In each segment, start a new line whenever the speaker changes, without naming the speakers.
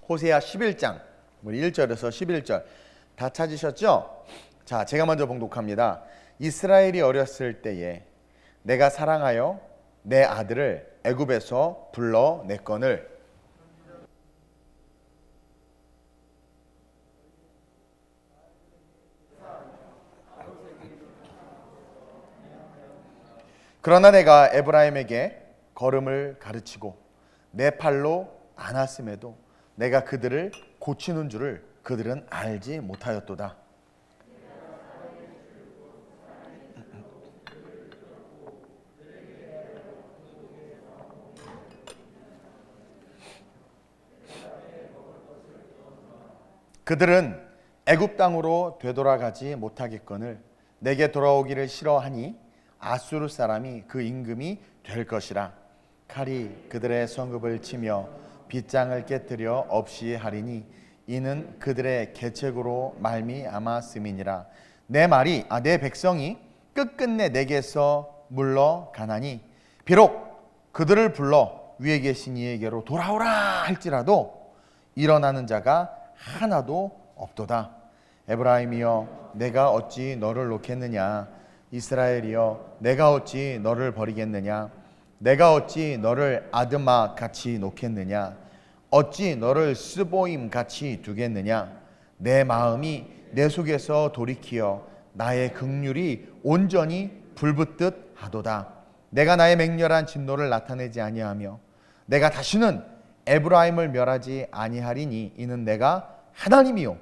호세아 11장 1절에서 11절 다 찾으셨죠? 자, 제가 먼저 봉독합니다. 이스라엘이 어렸을 때에 내가 사랑하여 내 아들을 애굽에서 불러냈거늘 그러나 내가 에브라임에게 걸음을 가르치고 내 팔로 안았음에도 내가 그들을 고치는 줄을 그들은 알지 못하였도다. 그들은 애굽 땅으로 되돌아가지 못하겠거늘 내게 돌아오기를 싫어하니 아수르 사람이 그 임금이 될 것이라. 칼이 그들의 성읍을 치며 빗장을 깨뜨려 없이 하리니 이는 그들의 계책으로 말미암았음이니라. 내 백성이 끝끝내 내게서 물러가나니 비록 그들을 불러 위에 계신 이에게로 돌아오라 할지라도 일어나는 자가 하나도 없도다. 에브라임이여 내가 어찌 너를 놓겠느냐. 이스라엘이여 내가 어찌 너를 버리겠느냐. 내가 어찌 너를 아드마 같이 놓겠느냐. 어찌 너를 스보임 같이 두겠느냐. 내 마음이 내 속에서 돌이키어 나의 긍휼이 온전히 불붙듯 하도다. 내가 나의 맹렬한 진노를 나타내지 아니하며 내가 다시는 에브라임을 멸하지 아니하리니 이는 내가 하나님이요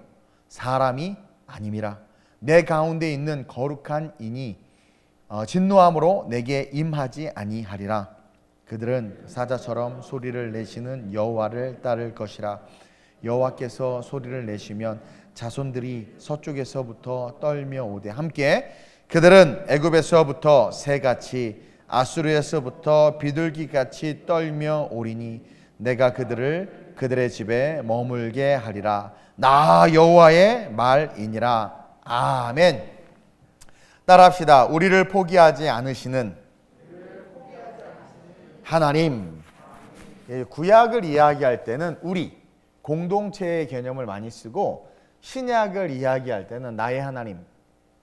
사람이 아님이라. 내 가운데 있는 거룩한 인이 진노함으로 내게 임하지 아니하리라. 그들은 사자처럼 소리를 내시는 여호와를 따를 것이라. 여호와께서 소리를 내시면 자손들이 서쪽에서부터 떨며 오되 함께 그들은 애굽에서부터 새같이 아수르에서부터 비둘기같이 떨며 오리니 내가 그들을 그들의 집에 머물게 하리라. 나 여호와의 말이니라. 아멘. 따라합시다. 우리를 포기하지 않으시는 하나님. 구약을 이야기할 때는 우리 공동체의 개념을 많이 쓰고 신약을 이야기할 때는 나의 하나님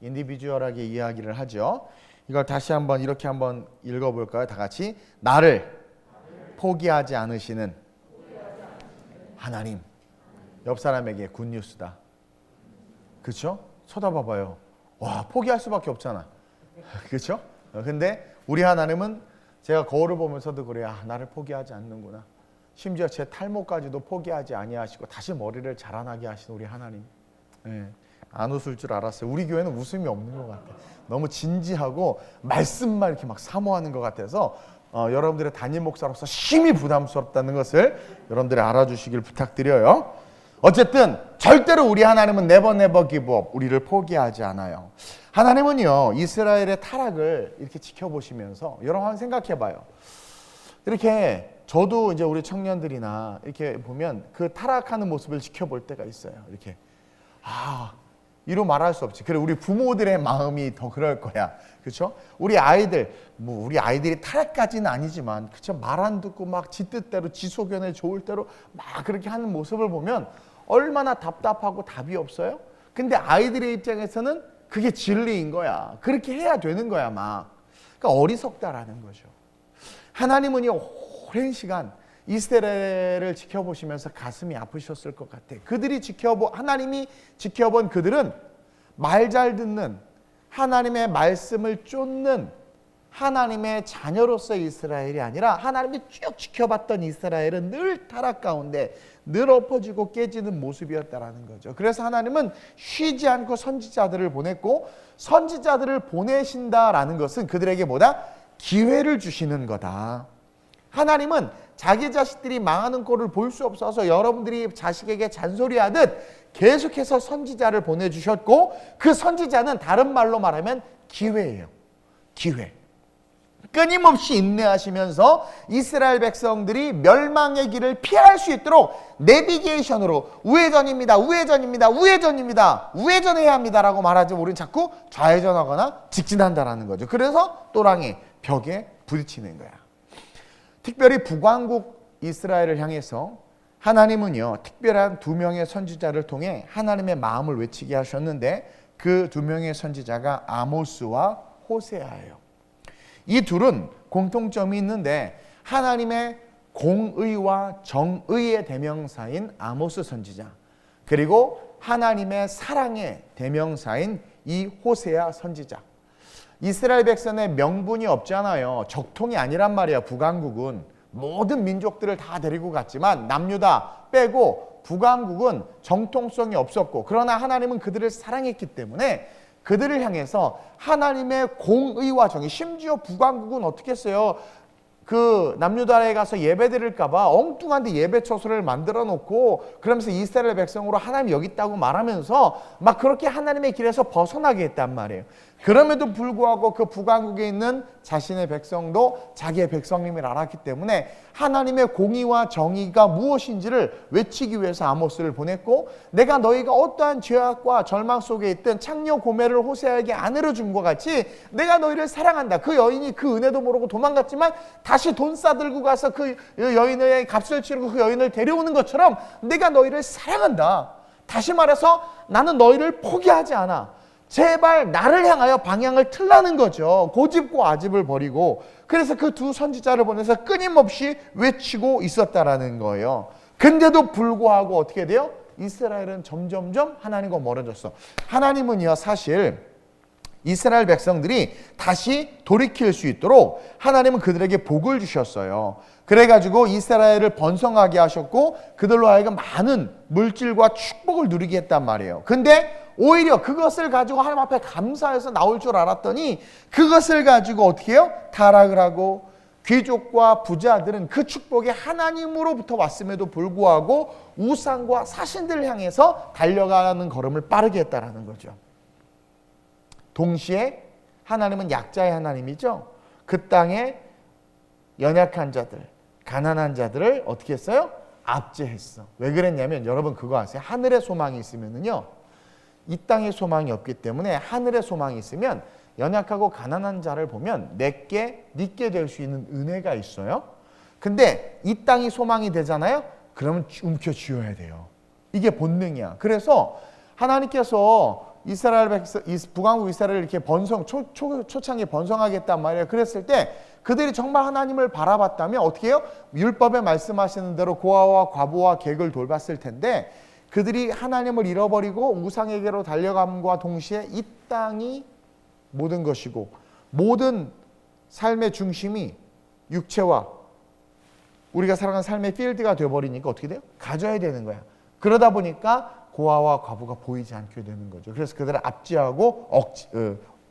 인디비주얼하게 이야기를 하죠. 이걸 다시 한번 이렇게 한번 읽어볼까요? 다 같이. 나를 포기하지 않으시는 하나님. 옆 사람에게 굿뉴스다. 그렇죠? 쳐다봐봐요. 와, 포기할 수밖에 없잖아. 그렇죠? 근데 우리 하나님은 제가 거울을 보면서도 그래요. 나를 포기하지 않는구나. 심지어 제 탈모까지도 포기하지 아니하시고 다시 머리를 자라나게 하신 우리 하나님. 네, 안 웃을 줄 알았어요. 우리 교회는 웃음이 없는 것 같아요. 너무 진지하고 말씀만 이렇게 막 사모하는 것 같아서 여러분들의 담임 목사로서 심히 부담스럽다는 것을 여러분들이 알아주시길 부탁드려요. 어쨌든 절대로 우리 하나님은 never give up, 우리를 포기하지 않아요. 하나님은요 이스라엘의 타락을 이렇게 지켜보시면서 여러분 생각해 봐요. 이렇게 저도 이제 우리 청년들이나 이렇게 보면 그 타락하는 모습을 지켜볼 때가 있어요. 이렇게 이루 말할 수 없지. 그래 우리 부모들의 마음이 더 그럴 거야. 그렇죠? 우리 아이들이 타락까지는 아니지만 그렇죠? 말 안 듣고 막 지 뜻대로 지 소견에 좋을 대로 막 그렇게 하는 모습을 보면 얼마나 답답하고 답이 없어요? 근데 아이들의 입장에서는 그게 진리인 거야. 그렇게 해야 되는 거야 막. 그러니까 어리석다라는 거죠. 하나님은요 오랜 시간 이스라엘을 지켜보시면서 가슴이 아프셨을 것 같아. 하나님이 지켜본 그들은 말 잘 듣는 하나님의 말씀을 쫓는 하나님의 자녀로서의 이스라엘이 아니라 하나님이 쭉 지켜봤던 이스라엘은 늘 타락 가운데 늘 엎어지고 깨지는 모습이었다라는 거죠. 그래서 하나님은 쉬지 않고 선지자들을 보냈고 선지자들을 보내신다라는 것은 그들에게 뭐다? 기회를 주시는 거다. 하나님은 자기 자식들이 망하는 꼴을 볼 수 없어서 여러분들이 자식에게 잔소리하듯 계속해서 선지자를 보내주셨고 그 선지자는 다른 말로 말하면 기회예요. 기회. 끊임없이 인내하시면서 이스라엘 백성들이 멸망의 길을 피할 수 있도록 내비게이션으로 우회전입니다. 우회전입니다. 우회전입니다. 우회전해야 합니다라고 말하지 우리는 자꾸 좌회전하거나 직진한다라는 거죠. 그래서 또랑이 벽에 부딪히는 거야. 특별히 북왕국 이스라엘을 향해서 하나님은요 특별한 두 명의 선지자를 통해 하나님의 마음을 외치게 하셨는데 그 두 명의 선지자가 아모스와 호세아예요. 이 둘은 공통점이 있는데 하나님의 공의와 정의의 대명사인 아모스 선지자, 그리고 하나님의 사랑의 대명사인 이 호세아 선지자. 이스라엘 백성의 명분이 없잖아요. 적통이 아니란 말이야. 북왕국은 모든 민족들을 다 데리고 갔지만 남유다 빼고 북왕국은 정통성이 없었고, 그러나 하나님은 그들을 사랑했기 때문에 그들을 향해서 하나님의 공의와 정의, 심지어 북왕국은 어떻게 했어요? 그 남유다에 가서 예배 드릴까 봐 엉뚱한데 예배처소를 만들어 놓고 그러면서 이스라엘 백성으로 하나님 여기 있다고 말하면서 막 그렇게 하나님의 길에서 벗어나게 했단 말이에요. 그럼에도 불구하고 그 북왕국에 있는 자신의 백성도 자기의 백성임을 알았기 때문에 하나님의 공의와 정의가 무엇인지를 외치기 위해서 아모스를 보냈고, 내가 너희가 어떠한 죄악과 절망 속에 있든 창녀 고멜을 호세아에게 아내로 준 것 같이 내가 너희를 사랑한다. 그 여인이 그 은혜도 모르고 도망갔지만 다시 돈 싸들고 가서 그 여인의 값을 치르고 그 여인을 데려오는 것처럼 내가 너희를 사랑한다. 다시 말해서 나는 너희를 포기하지 않아. 제발 나를 향하여 방향을 틀라는 거죠. 고집고 아집을 버리고. 그래서 그 두 선지자를 보내서 끊임없이 외치고 있었다라는 거예요. 근데도 불구하고 어떻게 돼요? 이스라엘은 점점점 하나님과 멀어졌어. 하나님은요 사실 이스라엘 백성들이 다시 돌이킬 수 있도록 하나님은 그들에게 복을 주셨어요. 그래가지고 이스라엘을 번성하게 하셨고 그들로 하여금 많은 물질과 축복을 누리게 했단 말이에요. 근데 오히려 그것을 가지고 하나님 앞에 감사해서 나올 줄 알았더니 그것을 가지고 어떻게 해요? 타락을 하고, 귀족과 부자들은 그 축복이 하나님으로부터 왔음에도 불구하고 우상과 사신들을 향해서 달려가는 걸음을 빠르게 했다라는 거죠. 동시에 하나님은 약자의 하나님이죠. 그 땅에 연약한 자들, 가난한 자들을 어떻게 했어요? 압제했어. 왜 그랬냐면 여러분 그거 아세요? 하늘의 소망이 있으면은요 이 땅의 소망이 없기 때문에 하늘의 소망이 있으면 연약하고 가난한 자를 보면 내게 니게 될 수 있는 은혜가 있어요. 근데 이 땅이 소망이 되잖아요. 그러면 움켜쥐어야 돼요. 이게 본능이야. 그래서 하나님께서 이스라엘 백성, 북왕국 이스라엘을 이렇게 초창기에 번성하겠단 말이에요. 그랬을 때 그들이 정말 하나님을 바라봤다면 어떻게 해요? 율법에 말씀하시는 대로 고아와 과부와 객을 돌봤을 텐데 그들이 하나님을 잃어버리고 우상에게로 달려감과 동시에 이 땅이 모든 것이고 모든 삶의 중심이 육체와 우리가 살아가는 삶의 필드가 되어버리니까 어떻게 돼요? 가져야 되는 거야. 그러다 보니까 고아와 과부가 보이지 않게 되는 거죠. 그래서 그들을 압제하고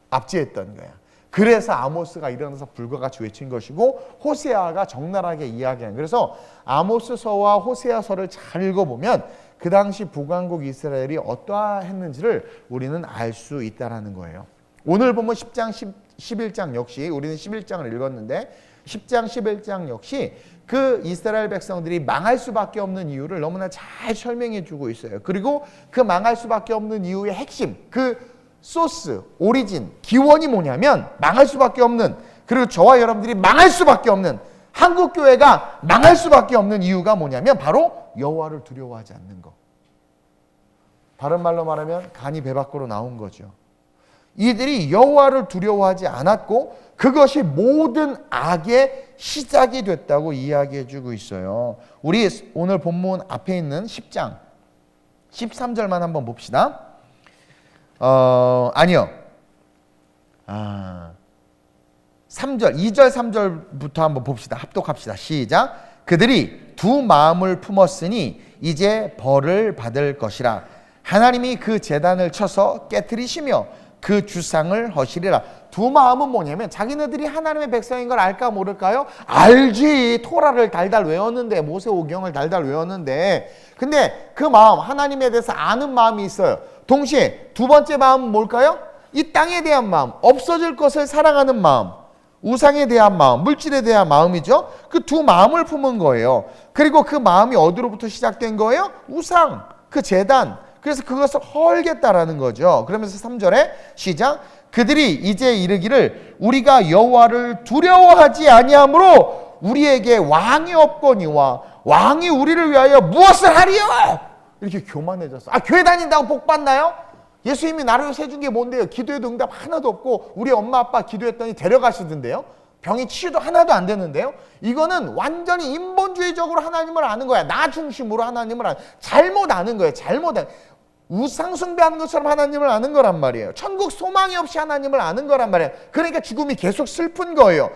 압제했던 거야. 그래서 아모스가 일어나서 불과 같이 외친 것이고 호세아가 적나라하게 이야기한. 그래서 아모스서와 호세아서를 잘 읽어보면 그 당시 북왕국 이스라엘이 어떠했는지를 우리는 알 수 있다는 거예요. 오늘 보면 10장, 11장 역시 우리는 11장을 읽었는데 10장, 11장 역시 그 이스라엘 백성들이 망할 수밖에 없는 이유를 너무나 잘 설명해 주고 있어요. 그리고 그 망할 수밖에 없는 이유의 핵심, 그 소스, 오리진, 기원이 뭐냐면 망할 수밖에 없는, 그리고 저와 여러분들이 망할 수밖에 없는, 한국교회가 망할 수밖에 없는 이유가 뭐냐면 바로 여호와를 두려워하지 않는 것. 다른 말로 말하면 간이 배 밖으로 나온 거죠. 이들이 여호와를 두려워하지 않았고 그것이 모든 악의 시작이 됐다고 이야기해 주고 있어요. 우리 오늘 본문 앞에 있는 10장 13절만 한번 봅시다. 아니요. 3절, 2절, 3절부터 한번 봅시다. 합독합시다. 시작. 그들이 두 마음을 품었으니 이제 벌을 받을 것이라. 하나님이 그 제단을 쳐서 깨트리시며 그 주상을 허시리라. 두 마음은 뭐냐면 자기네들이 하나님의 백성인 걸 알까 모를까요? 알지. 토라를 달달 외웠는데, 모세오경을 달달 외웠는데, 근데 그 마음, 하나님에 대해서 아는 마음이 있어요. 동시에 두 번째 마음은 뭘까요? 이 땅에 대한 마음, 없어질 것을 사랑하는 마음, 우상에 대한 마음, 물질에 대한 마음이죠. 그 두 마음을 품은 거예요. 그리고 그 마음이 어디로부터 시작된 거예요? 우상, 그 제단. 그래서 그것을 헐겠다라는 거죠. 그러면서 3절에 시작. 그들이 이제 이르기를 우리가 여호와를 두려워하지 아니하므로 우리에게 왕이 없거니와 왕이 우리를 위하여 무엇을 하리요? 이렇게 교만해졌어. 교회 다닌다고 복 받나요? 예수님이 나를 위해서 해준 게 뭔데요? 기도해도 응답 하나도 없고 우리 엄마 아빠 기도했더니 데려가시던데요? 병이 치유도 하나도 안 되는데요? 이거는 완전히 인본주의적으로 하나님을 아는 거야. 나 중심으로 하나님을 아는, 잘못 아는 거예요. 우상 숭배하는 것처럼 하나님을 아는 거란 말이에요. 천국 소망이 없이 하나님을 아는 거란 말이에요. 그러니까 죽음이 계속 슬픈 거예요.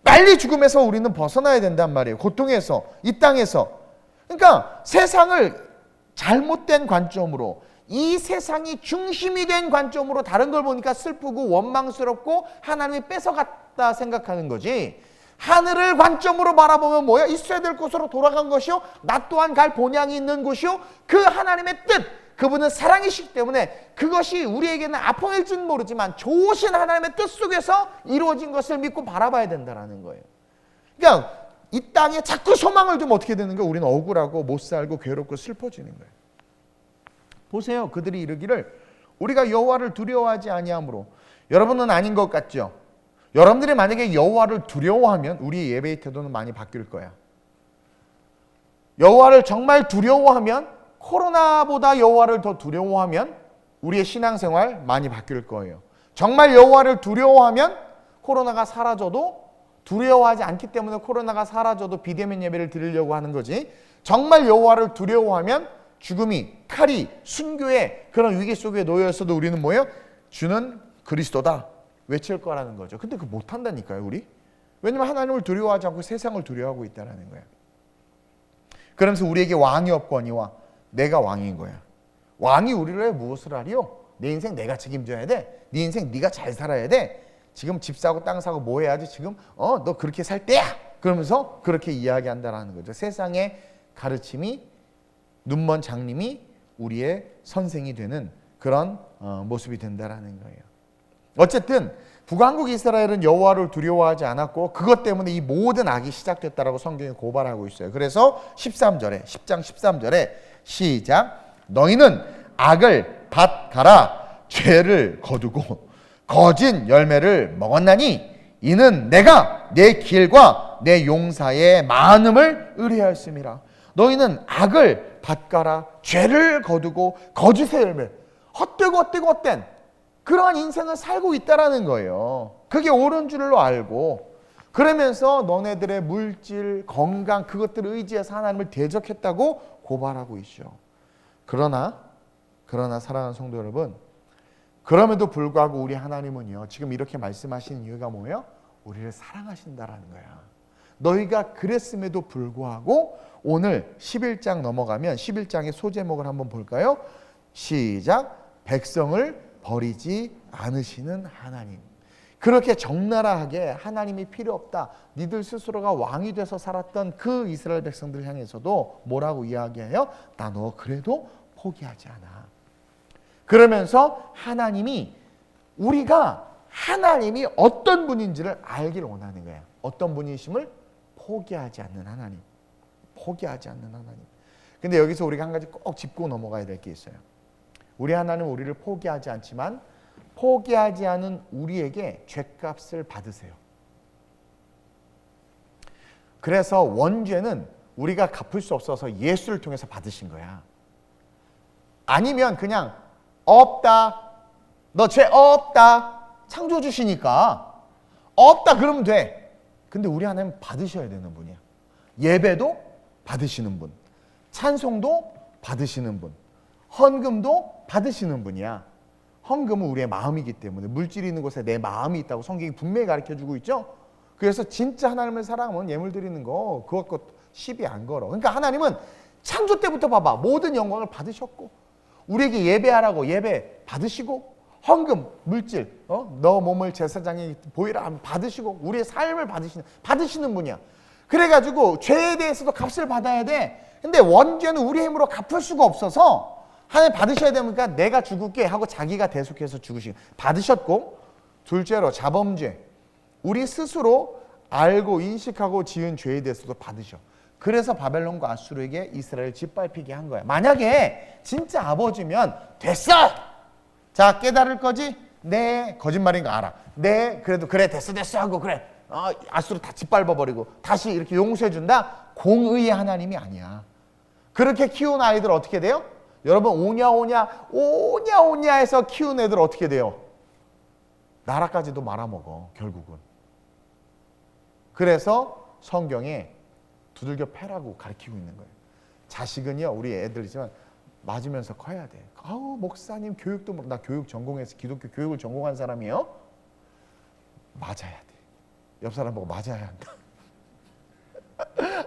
빨리 죽음에서 우리는 벗어나야 된단 말이에요. 고통에서, 이 땅에서. 그러니까 세상을 잘못된 관점으로, 이 세상이 중심이 된 관점으로 다른 걸 보니까 슬프고 원망스럽고 하나님이 뺏어갔다 생각하는 거지. 하늘을 관점으로 바라보면 뭐야? 있어야 될 곳으로 돌아간 것이요, 나 또한 갈 본향이 있는 곳이요, 그 하나님의 뜻, 그분은 사랑이시기 때문에 그것이 우리에게는 아픔일지는 모르지만 좋으신 하나님의 뜻 속에서 이루어진 것을 믿고 바라봐야 된다는 거예요. 그러니까 이 땅에 자꾸 소망을 두면 어떻게 되는 거예요? 우리는 억울하고 못 살고 괴롭고 슬퍼지는 거예요. 보세요. 그들이 이르기를 우리가 여호와를 두려워하지 아니하므로. 여러분은 아닌 것 같죠? 여러분들이 만약에 여호와를 두려워하면 우리의 예배의 태도는 많이 바뀔 거야. 여호와를 정말 두려워하면, 코로나보다 여호와를 더 두려워하면 우리의 신앙생활 많이 바뀔 거예요. 정말 여호와를 두려워하면 코로나가 사라져도, 두려워하지 않기 때문에 코로나가 사라져도 비대면 예배를 드리려고 하는 거지. 정말 여호와를 두려워하면 죽음이, 칼이, 순교의 그런 위기 속에 놓여 있어도 우리는 뭐예요? 주는 그리스도다 외칠 거라는 거죠. 근데 그거 못한다니까요, 우리. 왜냐면 하나님을 두려워하지 않고 세상을 두려워하고 있다는 거예요. 그러면서 우리에게 왕이 없거니와 내가 왕인 거야. 왕이 우리를 왜 무엇을 하리요? 내 인생 내가 책임져야 돼. 네 인생 네가 잘 살아야 돼. 지금 집 사고 땅 사고 뭐 해야지 지금 너 그렇게 살 때야. 그러면서 그렇게 이야기한다라는 거죠. 세상의 가르침이, 눈먼 장님이 우리의 선생이 되는 그런 모습이 된다라는 거예요. 어쨌든 북왕국 이스라엘은 여호와를 두려워하지 않았고 그것 때문에 이 모든 악이 시작됐다라고 성경이 고발하고 있어요. 그래서 13절에, 10장 13절에 시작. 너희는 악을 밭가라 죄를 거두고 거짓 열매를 먹었나니 이는 내가 내 길과 내 용사의 많음을 의뢰하였음이라. 너희는 악을 밭가라 죄를 거두고 거짓의 열매, 헛되고 그러한 인생을 살고 있다라는 거예요. 그게 옳은 줄로 알고, 그러면서 너네들의 물질, 건강 그것들을 의지해서 하나님을 대적했다고 고발하고 있죠. 그러나 사랑하는 성도 여러분, 그럼에도 불구하고 우리 하나님은요, 지금 이렇게 말씀하시는 이유가 뭐예요? 우리를 사랑하신다라는 거야. 너희가 그랬음에도 불구하고 오늘 11장 넘어가면 11장의 소제목을 한번 볼까요? 시작. 백성을 버리지 않으시는 하나님. 그렇게 적나라하게 하나님이 필요 없다, 니들 스스로가 왕이 돼서 살았던 그 이스라엘 백성들 향해서도 뭐라고 이야기해요? 나 너 그래도 포기하지 않아. 그러면서 우리가 하나님이 어떤 분인지를 알기를 원하는 거예요. 어떤 분이심을 포기하지 않는 하나님. 포기하지 않는 하나님. 근데 여기서 우리가 한 가지 꼭 짚고 넘어가야 될 게 있어요. 우리 하나님은 우리를 포기하지 않지만 포기하지 않은 우리에게 죗값을 받으세요. 그래서 원죄는 우리가 갚을 수 없어서 예수를 통해서 받으신 거야. 아니면 그냥 없다, 너 죄 없다, 창조주시니까 없다 그러면 돼. 근데 우리 하나님은 받으셔야 되는 분이야. 예배도 받으시는 분, 찬송도 받으시는 분, 헌금도 받으시는 분이야. 헌금은 우리의 마음이기 때문에, 물질이 있는 곳에 내 마음이 있다고 성경이 분명히 가르쳐주고 있죠. 그래서 진짜 하나님을 사랑하면 예물 드리는 거 그것 것 시비 안 걸어. 그러니까 하나님은 창조 때부터 봐봐, 모든 영광을 받으셨고 우리에게 예배하라고 예배 받으시고, 헌금, 물질, 너 몸을 제사장에 보이라 하면 받으시고, 우리의 삶을 받으시는 분이야. 그래가지고 죄에 대해서도 값을 받아야 돼. 근데 원죄는 우리 힘으로 갚을 수가 없어서 하나님 받으셔야 되니까 내가 죽을게 하고 자기가 대속해서 죽으시고 받으셨고, 둘째로 자범죄, 우리 스스로 알고 인식하고 지은 죄에 대해서도 받으셔. 그래서 바벨론과 아수르에게 이스라엘을 짓밟히게 한 거야. 만약에 진짜 아버지면 됐어! 자, 깨달을 거지? 네, 거짓말인 거 알아. 네, 그래도 그래 됐어 하고 그래 아수르 다 짓밟아버리고 다시 이렇게 용서해준다? 공의의 하나님이 아니야. 그렇게 키운 아이들 어떻게 돼요? 여러분 오냐 해서 키운 애들 어떻게 돼요? 나라까지도 말아먹어 결국은. 그래서 성경에 두들겨 패라고 가르치고 있는 거예요. 자식은요, 우리 애들이지만 맞으면서 커야 돼. 아우 목사님 교육도 나 교육 전공해서 기독교 교육을 전공한 사람이요. 맞아야 돼. 옆 사람 보고 맞아야 한다.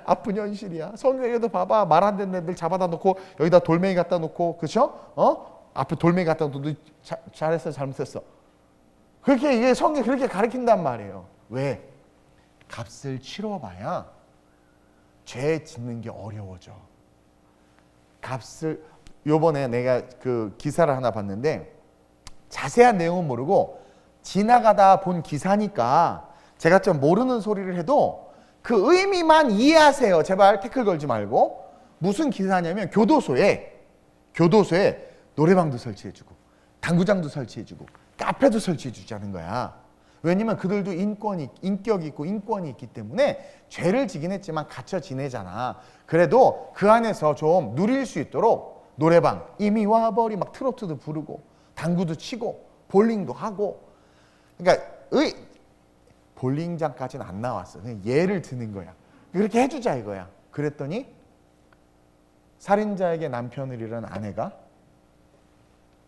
아픈 현실이야. 성경에도 봐봐. 말 안 듣는 애들 잡아다 놓고 여기다 돌멩이 갖다 놓고, 그렇죠? 앞에 돌멩이 갖다 놓고 잘했어 잘못했어. 그렇게 이게 성경 그렇게 가르친단 말이에요. 왜? 값을 치러봐야 죄 짓는 게 어려워져. 값을 요번에 내가 그 기사를 하나 봤는데 자세한 내용은 모르고 지나가다 본 기사니까 제가 좀 모르는 소리를 해도 그 의미만 이해하세요. 제발 태클 걸지 말고. 무슨 기사냐면 교도소에 노래방도 설치해주고 당구장도 설치해주고 카페도 설치해주자는 거야. 왜냐면 그들도 인격이 있고 인권이 있기 때문에 죄를 지긴 했지만 갇혀 지내잖아. 그래도 그 안에서 좀 누릴 수 있도록 노래방 이미 와버리 막 트로트도 부르고 당구도 치고 볼링도 하고. 그러니까 볼링장까지는 안 나왔어. 그냥 예를 드는 거야. 그렇게 해주자 이거야. 그랬더니 살인자에게 남편을 잃은 아내가,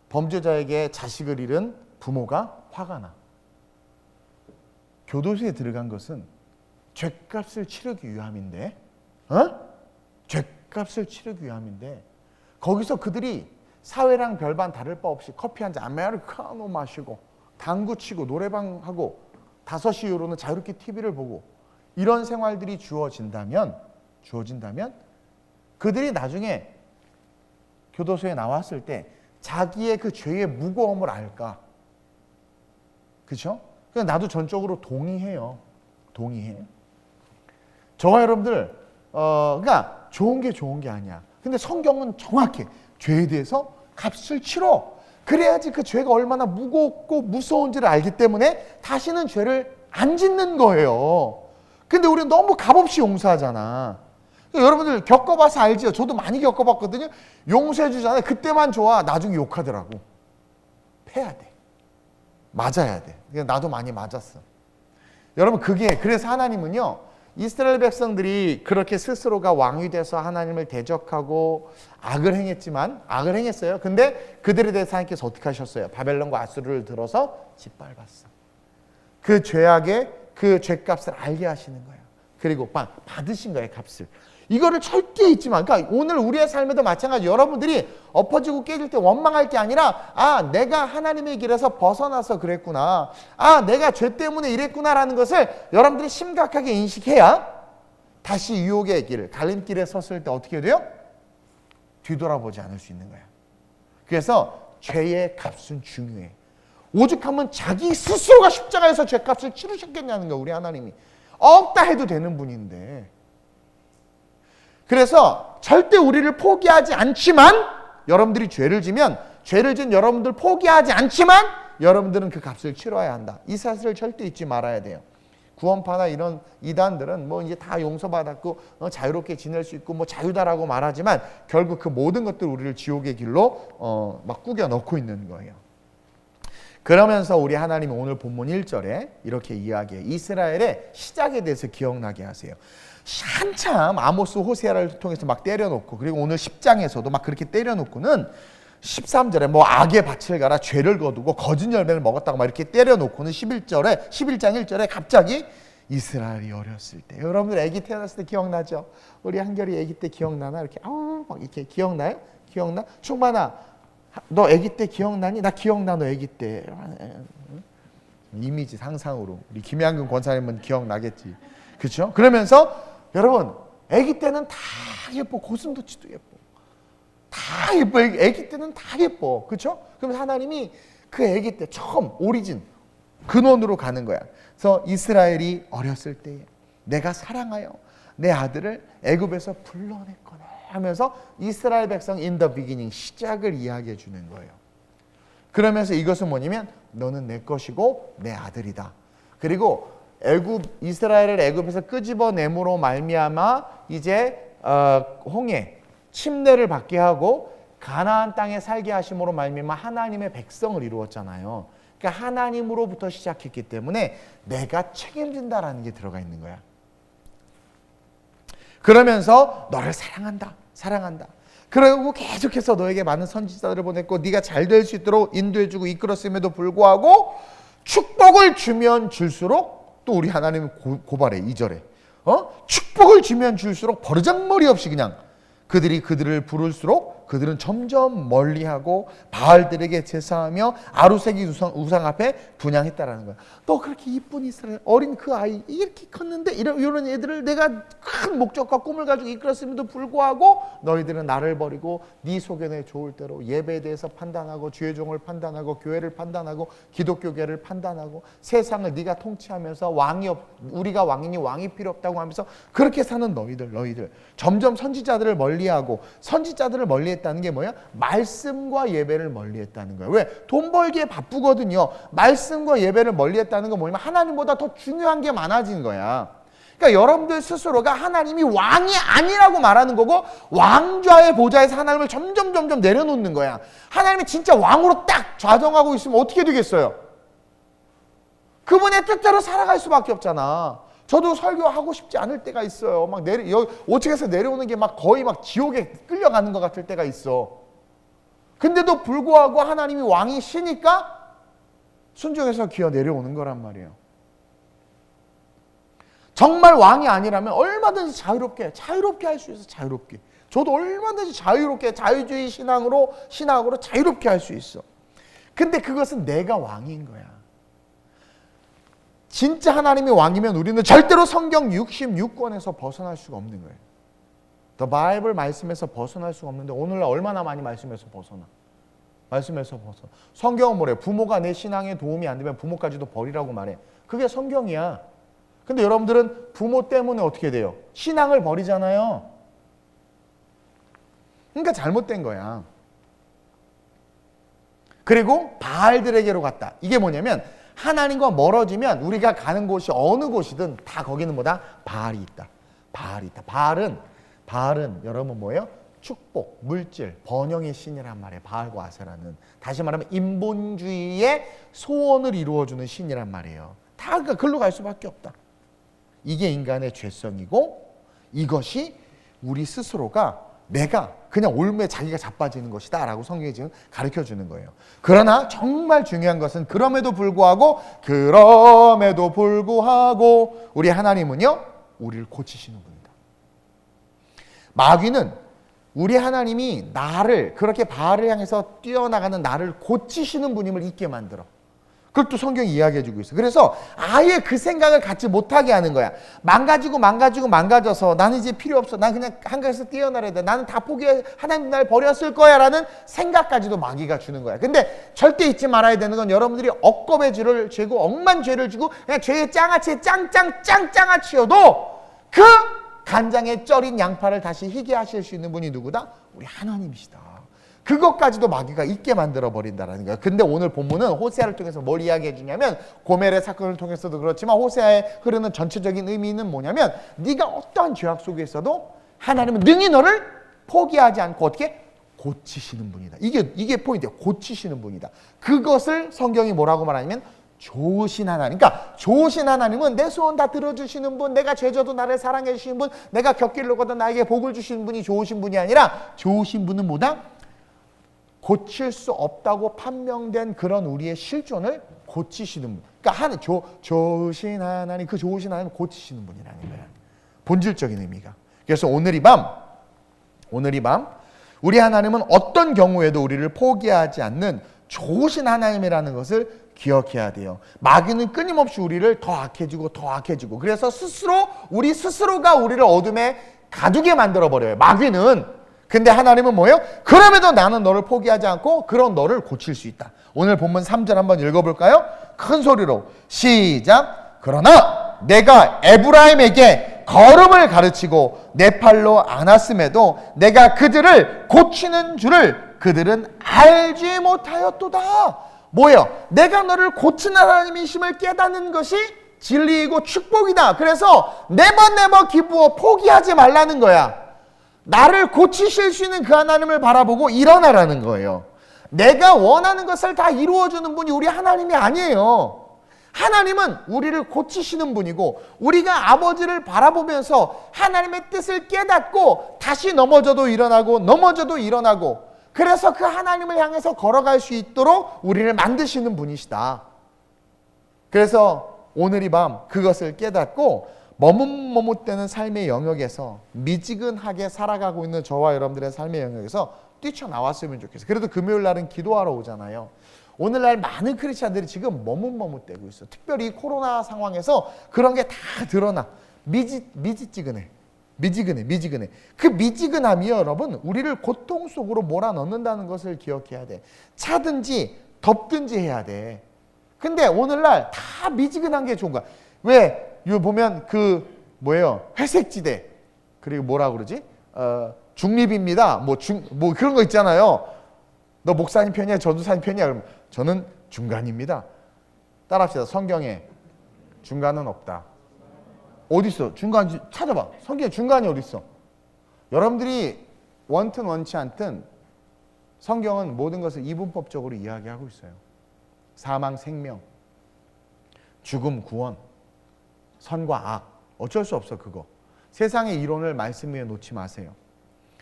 범죄자에게 자식을 잃은 부모가 화가 나. 교도소에 들어간 것은 죗값을 치르기 위함인데, 죗값을 치르기 위함인데 거기서 그들이 사회랑 별반 다를 바 없이 커피 한 잔 아메리카노 마시고 당구 치고 노래방 하고 5시 이후로는 자유롭게 TV를 보고 이런 생활들이 주어진다면 그들이 나중에 교도소에 나왔을 때 자기의 그 죄의 무거움을 알까? 그렇죠? 나도 전적으로 동의해요. 저와 여러분들 그러니까 좋은 게 아니야. 근데 성경은 정확해. 죄에 대해서 값을 치러. 그래야지 그 죄가 얼마나 무겁고 무서운지를 알기 때문에 다시는 죄를 안 짓는 거예요. 근데 우리는 너무 값없이 용서하잖아. 여러분들 겪어봐서 알지요. 저도 많이 겪어봤거든요. 용서해 주잖아요. 그때만 좋아. 나중에 욕하더라고. 패야 돼. 맞아야 돼. 나도 많이 맞았어. 여러분 그래서 하나님은요. 이스라엘 백성들이 그렇게 스스로가 왕이 돼서 하나님을 대적하고 악을 행했어요. 근데 그들에 대해서 하나님께서 어떻게 하셨어요? 바벨론과 아수르를 들어서 짓밟았어. 그 죄악의 그 죄값을 알게 하시는 거예요. 그리고 받으신 거예요, 값을. 이거를 절대 잊지 마. 그러니까 오늘 우리의 삶에도 마찬가지. 여러분들이 엎어지고 깨질 때 원망할 게 아니라 내가 하나님의 길에서 벗어나서 그랬구나. 내가 죄 때문에 이랬구나라는 것을 여러분들이 심각하게 인식해야 다시 유혹의 길, 갈림길에 섰을 때 어떻게 돼요? 뒤돌아보지 않을 수 있는 거야. 그래서 죄의 값은 중요해. 오죽하면 자기 스스로가 십자가에서 죄값을 치르셨겠냐는 거야, 우리 하나님이. 없다 해도 되는 분인데. 그래서 절대 우리를 포기하지 않지만 여러분들이 죄를 지면 죄를 진 여러분들 포기하지 않지만 여러분들은 그 값을 치러야 한다. 이 사실을 절대 잊지 말아야 돼요. 구원파나 이런 이단들은 뭐 이제 다 용서받았고 자유롭게 지낼 수 있고 뭐 자유다라고 말하지만 결국 그 모든 것들 우리를 지옥의 길로 막 꾸겨 넣고 있는 거예요. 그러면서 우리 하나님이 오늘 본문 1절에 이렇게 이야기해요. 이스라엘의 시작에 대해서 기억나게 하세요. 한참 아모스 호세아를 통해서 막 때려놓고 그리고 오늘 10장에서도 막 그렇게 때려놓고는 13절에 뭐 악의 밭을 갈아 죄를 거두고 거짓 열매를 먹었다고 막 이렇게 때려놓고는 11장 1절에 갑자기 이스라엘이 어렸을 때, 여러분들 아기 태어났을 때 기억나죠? 우리 한결이 아기 때 기억나나? 이렇게 막 이렇게 기억나요? 기억나? 충만아 너 아기 때 기억나니? 나 기억나. 너 아기 때. 이미지 상상으로 우리 김양근 권사님은 기억나겠지. 그렇죠? 그러면서 여러분 아기 때는 다 예뻐. 고슴도치도 예뻐. 다 예뻐. 아기 때는 다 예뻐. 그렇죠? 그럼 하나님이 그 아기 때 처음 오리진 근원으로 가는 거야. 그래서 이스라엘이 어렸을 때에 내가 사랑하여 내 아들을 애굽에서 불러냈거나 하면서 이스라엘 백성 in the beginning 시작을 이야기해 주는 거예요. 그러면서 이것은 뭐냐면 너는 내 것이고 내 아들이다. 그리고 이스라엘을 애굽에서 끄집어내므로 말미암아 이제 홍해 침례를 받게 하고 가나안 땅에 살게 하심으로 말미암아 하나님의 백성을 이루었잖아요. 그러니까 하나님으로부터 시작했기 때문에 내가 책임진다라는 게 들어가 있는 거야. 그러면서 너를 사랑한다. 그리고 계속해서 너에게 많은 선지자들을 보냈고 네가 잘 될 수 있도록 인도해주고 이끌었음에도 불구하고 축복을 주면 줄수록 또 우리 하나님은 고발해 2절에 축복을 주면 줄수록 버르장머리 없이 그냥 그들을 부를수록 그들은 점점 멀리하고 바알들에게 제사하며 아루새기 우상 앞에 분향했다라는 거야. 너 그렇게 이쁜 이스라엘 어린 그 아이 이렇게 컸는데 이런 애들을 내가 큰 목적과 꿈을 가지고 이끌었음에도 불구하고 너희들은 나를 버리고 네 소견에 좋을 대로 예배에 대해서 판단하고 주의 종을 판단하고 교회를 판단하고 기독교계를 판단하고 세상을 네가 통치하면서 우리가 왕이니 왕이 필요 없다고 하면서 그렇게 사는 너희들 점점 선지자들을 멀리하고 선지자들을 멀리했다는 게 뭐야? 말씀과 예배를 멀리했다는 거야. 왜? 돈 벌기에 바쁘거든요. 말씀과 예배를 멀리했다는 건 뭐냐면 하나님보다 더 중요한 게 많아진 거야. 그러니까 여러분들 스스로가 하나님이 왕이 아니라고 말하는 거고 왕좌의 보좌에서 하나님을 점점 내려놓는 거야. 하나님이 진짜 왕으로 딱 좌정하고 있으면 어떻게 되겠어요? 그분의 뜻대로 살아갈 수밖에 없잖아. 저도 설교하고 싶지 않을 때가 있어요. 막 5층에서 내려오는 게 막 거의 막 지옥에 끌려가는 것 같을 때가 있어. 근데도 불구하고 하나님이 왕이시니까 순종해서 기어 내려오는 거란 말이에요. 정말 왕이 아니라면 얼마든지 자유롭게 할 수 있어. 자유롭게. 저도 얼마든지 자유롭게 자유주의 신앙으로 자유롭게 할 수 있어. 근데 그것은 내가 왕인 거야. 진짜 하나님이 왕이면 우리는 절대로 성경 66권에서 벗어날 수가 없는 거예요. The Bible 말씀에서 벗어날 수가 없는데 오늘날 얼마나 많이 말씀에서 벗어나. 성경은 뭐래? 부모가 내 신앙에 도움이 안 되면 부모까지도 버리라고 말해. 그게 성경이야. 근데 여러분들은 부모 때문에 어떻게 돼요? 신앙을 버리잖아요. 그러니까 잘못된 거야. 그리고 바알들에게로 갔다. 이게 뭐냐면 하나님과 멀어지면 우리가 가는 곳이 어느 곳이든 다 거기는 뭐다? 바알이 있다. 바알은 여러분 뭐예요? 축복, 물질, 번영의 신이란 말이에요. 바알과 아세라는. 다시 말하면 인본주의의 소원을 이루어주는 신이란 말이에요. 다 글로 갈 수밖에 없다. 이게 인간의 죄성이고 이것이 우리 스스로가 내가 그냥 올무에 자기가 자빠지는 것이다 라고 성경이 지금 가르쳐주는 거예요. 그러나 정말 중요한 것은 그럼에도 불구하고 우리 하나님은요 우리를 고치시는 분이다. 마귀는 우리 하나님이 나를 그렇게 바알을 향해서 뛰어나가는 나를 고치시는 분임을 잊게 만들어. 그걸 또 성경이 이야기해주고 있어. 그래서 아예 그 생각을 갖지 못하게 하는 거야. 망가져서 나는 이제 필요 없어. 난 그냥 한가에서 뛰어나야 돼. 나는 다 포기해. 하나님 날 버렸을 거야 라는 생각까지도 마귀가 주는 거야. 근데 절대 잊지 말아야 되는 건 여러분들이 억겁의 죄를 지고 억만 죄를 지고 그냥 죄의 짱아치에 짱짱짱짱아치여도 그 간장에 쪄린 양파를 다시 희게 하실 수 있는 분이 누구다? 우리 하나님이시다. 그것까지도 마귀가 잊게 만들어버린다는 거예요. 근데 오늘 본문은 호세아를 통해서 뭘 이야기해 주냐면 고멜의 사건을 통해서도 그렇지만 호세아에 흐르는 전체적인 의미는 뭐냐면 네가 어떠한 죄악 속에 있어도 하나님은 능히 너를 포기하지 않고 어떻게? 고치시는 분이다. 이게 포인트예요. 고치시는 분이다. 그것을 성경이 뭐라고 말하냐면 좋으신 하나님. 그러니까 좋으신 하나님은 내 소원 다 들어주시는 분, 내가 죄져도 나를 사랑해 주시는 분, 내가 곁길로 가도 나에게 복을 주시는 분이 좋으신 분이 아니라 좋으신 분은 뭐다? 고칠 수 없다고 판명된 그런 우리의 실존을 고치시는 분. 그러니까 좋으신 하나님, 그 좋으신 하나님을 고치시는 분이라는 거야. 본질적인 의미가. 그래서 오늘 이 밤 우리 하나님은 어떤 경우에도 우리를 포기하지 않는 좋으신 하나님이라는 것을 기억해야 돼요. 마귀는 끊임없이 우리를 더 악해지고 그래서 우리 스스로가 우리를 어둠에 가두게 만들어버려요. 마귀는. 근데 하나님은 뭐예요? 그럼에도 나는 너를 포기하지 않고 그런 너를 고칠 수 있다. 오늘 본문 3절 한번 읽어볼까요? 큰 소리로 시작. 그러나 내가 에브라임에게 걸음을 가르치고 내 팔로 안았음에도 내가 그들을 고치는 줄을 그들은 알지 못하였도다. 뭐예요? 내가 너를 고치는 하나님이심을 깨닫는 것이 진리이고 축복이다. 그래서 네버 기브업, 포기하지 말라는 거야. 나를 고치실 수 있는 그 하나님을 바라보고 일어나라는 거예요. 내가 원하는 것을 다 이루어주는 분이 우리 하나님이 아니에요. 하나님은 우리를 고치시는 분이고, 우리가 아버지를 바라보면서 하나님의 뜻을 깨닫고 다시 넘어져도 일어나고, 그래서 그 하나님을 향해서 걸어갈 수 있도록 우리를 만드시는 분이시다. 그래서 오늘 이 밤 그것을 깨닫고 머뭇머뭇대는 삶의 영역에서 미지근하게 살아가고 있는 저와 여러분들의 삶의 영역에서 뛰쳐나왔으면 좋겠어요. 그래도 금요일 날은 기도하러 오잖아요. 오늘날 많은 크리스찬들이 지금 머뭇머뭇대고 있어. 특별히 코로나 상황에서 그런 게 다 드러나. 미지근해. 그 미지근함이 여러분 우리를 고통 속으로 몰아넣는다는 것을 기억해야 돼. 차든지 덥든지 해야 돼. 근데 오늘날 다 미지근한 게 좋은 거야. 왜? 이거 보면 회색지대, 그리고 뭐라 그러지? 중립입니다. 뭐 그런 거 있잖아요. 너 목사님 편이야? 전도사님 편이야? 그러면 저는 중간입니다. 따라합시다. 성경에 중간은 없다. 어디 있어? 중간 찾아봐. 성경에 중간이 어디 있어? 여러분들이 원튼 원치 않든 성경은 모든 것을 이분법적으로 이야기하고 있어요. 사망, 생명, 죽음, 구원, 선과 악. 어쩔 수 없어 그거. 세상의 이론을 말씀 위에 놓지 마세요.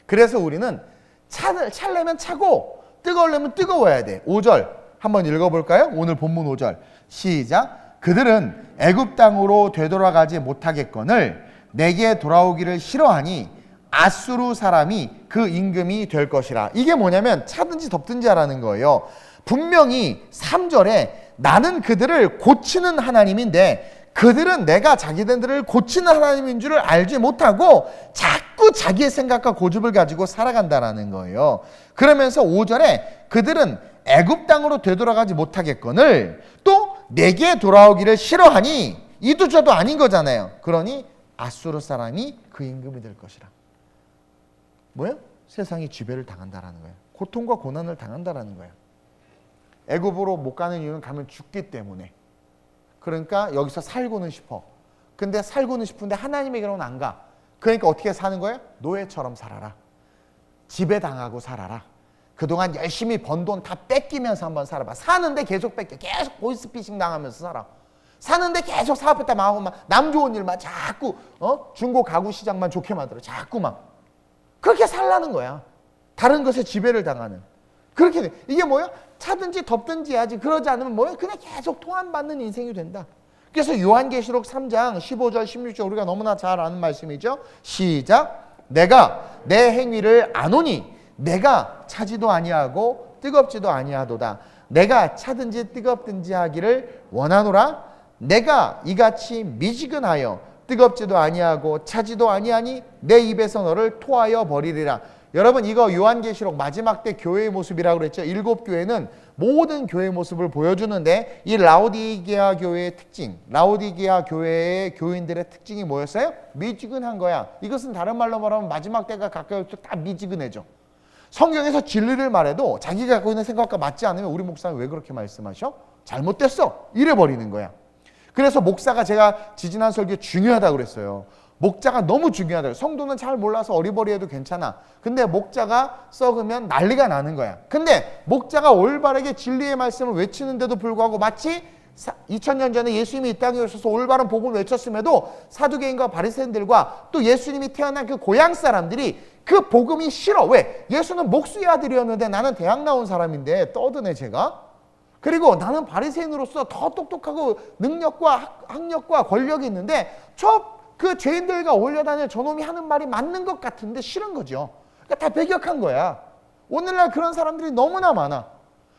그래서 우리는 차려면 차고 뜨거우려면 뜨거워야 돼. 5절 한번 읽어볼까요? 오늘 본문 5절 시작. 그들은 애굽 땅으로 되돌아가지 못하겠거늘 내게 돌아오기를 싫어하니 아수르 사람이 그 임금이 될 것이라. 이게 뭐냐면 차든지 덥든지 하라는 거예요. 분명히 3절에 나는 그들을 고치는 하나님인데 그들은 내가 자기들을 고치는 하나님인 줄을 알지 못하고 자꾸 자기의 생각과 고집을 가지고 살아간다라는 거예요. 그러면서 5절에 그들은 애굽 땅으로 되돌아가지 못하겠거늘 또 내게 돌아오기를 싫어하니 이도 저도 아닌 거잖아요. 그러니 아수르 사람이 그 임금이 될 것이라. 뭐예요? 세상이 지배를 당한다라는 거예요. 고통과 고난을 당한다라는 거예요. 애굽으로 못 가는 이유는 가면 죽기 때문에. 그러니까 여기서 살고는 싶어. 근데 살고는 싶은데 하나님에게로는 안 가. 그러니까 어떻게 사는 거예요? 노예처럼 살아라. 지배당하고 살아라. 그동안 열심히 번 돈 다 뺏기면서 한번 살아봐. 사는데 계속 뺏겨. 계속 보이스피싱 당하면서 살아. 사는데 계속 사업했다 망하고 남 좋은 일만 자꾸 중고 가구 시장만 좋게 만들어. 자꾸만. 그렇게 살라는 거야. 다른 것에 지배를 당하는. 그렇게 돼. 이게 뭐야? 차든지 덥든지 해야지. 그러지 않으면 뭐야? 그냥 계속 토함받는 인생이 된다. 그래서 요한계시록 3장 15절 16절 우리가 너무나 잘 아는 말씀이죠. 시작. 내가 내 행위를 아노니 내가 차지도 아니하고 뜨겁지도 아니하도다. 내가 차든지 뜨겁든지 하기를 원하노라. 내가 이같이 미지근하여 뜨겁지도 아니하고 차지도 아니하니 내 입에서 너를 토하여 버리리라. 여러분 이거 요한계시록 마지막 때 교회의 모습이라고 그랬죠. 7교회는 모든 교회의 모습을 보여주는데 이 라오디게아 교회의 특징, 라오디게아 교회의 교인들의 특징이 뭐였어요? 미지근한 거야. 이것은 다른 말로 말하면 마지막 때가 가까이 올수록 다 미지근해져. 성경에서 진리를 말해도 자기가 갖고 있는 생각과 맞지 않으면 우리 목사는 왜 그렇게 말씀하셔? 잘못됐어. 이래버리는 거야. 그래서 목사가 제가 지지난 설교에 중요하다고 그랬어요. 목자가 너무 중요하다. 성도는 잘 몰라서 어리버리해도 괜찮아. 근데 목자가 썩으면 난리가 나는 거야. 근데 목자가 올바르게 진리의 말씀을 외치는데도 불구하고 마치 2000년 전에 예수님이 이 땅에 오셔서 올바른 복음을 외쳤음에도 사두개인과 바리새인들과 또 예수님이 태어난 그 고향 사람들이 그 복음이 싫어. 왜? 예수는 목수의 아들이었는데 나는 대학 나온 사람인데 떠드네 제가. 그리고 나는 바리새인으로서 더 똑똑하고 능력과 학력과 권력이 있는데 그 죄인들과 올려다니는 저놈이 하는 말이 맞는 것 같은데 싫은 거죠. 그러니까 다 배격한 거야. 오늘날 그런 사람들이 너무나 많아.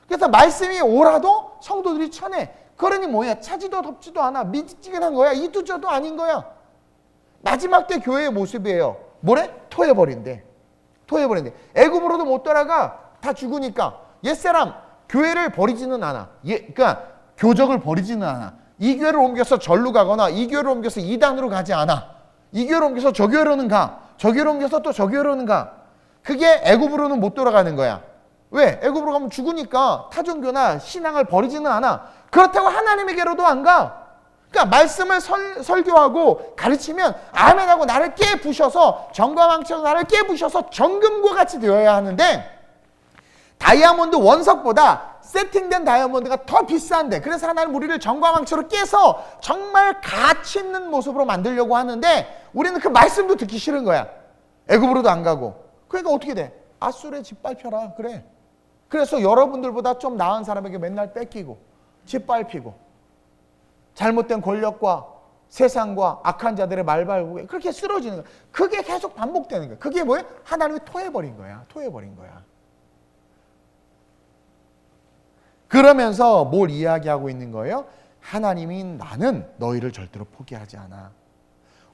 그래서 말씀이 오라도 성도들이 쳐내. 그러니 뭐야? 차지도 덥지도 않아. 미지근한 거야. 이도 저도 아닌 거야. 마지막 때 교회의 모습이에요. 뭐래? 토해버린대. 애굽으로도 못 돌아가. 다 죽으니까. 옛사람 교회를 버리지는 않아. 그러니까 교적을 버리지는 않아. 이 교회를 옮겨서 절로 가거나 이 교회를 옮겨서 이단으로 가지 않아. 이 교회를 옮겨서 저 교회로는 가. 저 교회를 옮겨서 또 저 교회로는 가. 그게 애굽으로는 못 돌아가는 거야. 왜? 애굽으로 가면 죽으니까 타종교나 신앙을 버리지는 않아. 그렇다고 하나님에게로도 안 가. 그러니까 말씀을 설교하고 가르치면 아멘하고 나를 깨부셔서 정과망치로 나를 깨부셔서 정금과 같이 되어야 하는데 다이아몬드 원석보다 세팅된 다이아몬드가 더 비싼데 그래서 하나님 우리를 정과망치로 깨서 정말 가치 있는 모습으로 만들려고 하는데 우리는 그 말씀도 듣기 싫은 거야. 애굽으로도 안 가고. 그러니까 어떻게 돼? 앗술에 짓밟혀라. 그래. 그래서 여러분들보다 좀 나은 사람에게 맨날 뺏기고 짓밟히고 잘못된 권력과 세상과 악한 자들의 말발굽에 그렇게 쓰러지는 거야. 그게 계속 반복되는 거야. 그게 뭐예요? 하나님이 토해버린 거야. 토해버린 거야. 그러면서 뭘 이야기하고 있는 거예요? 하나님이 나는 너희를 절대로 포기하지 않아.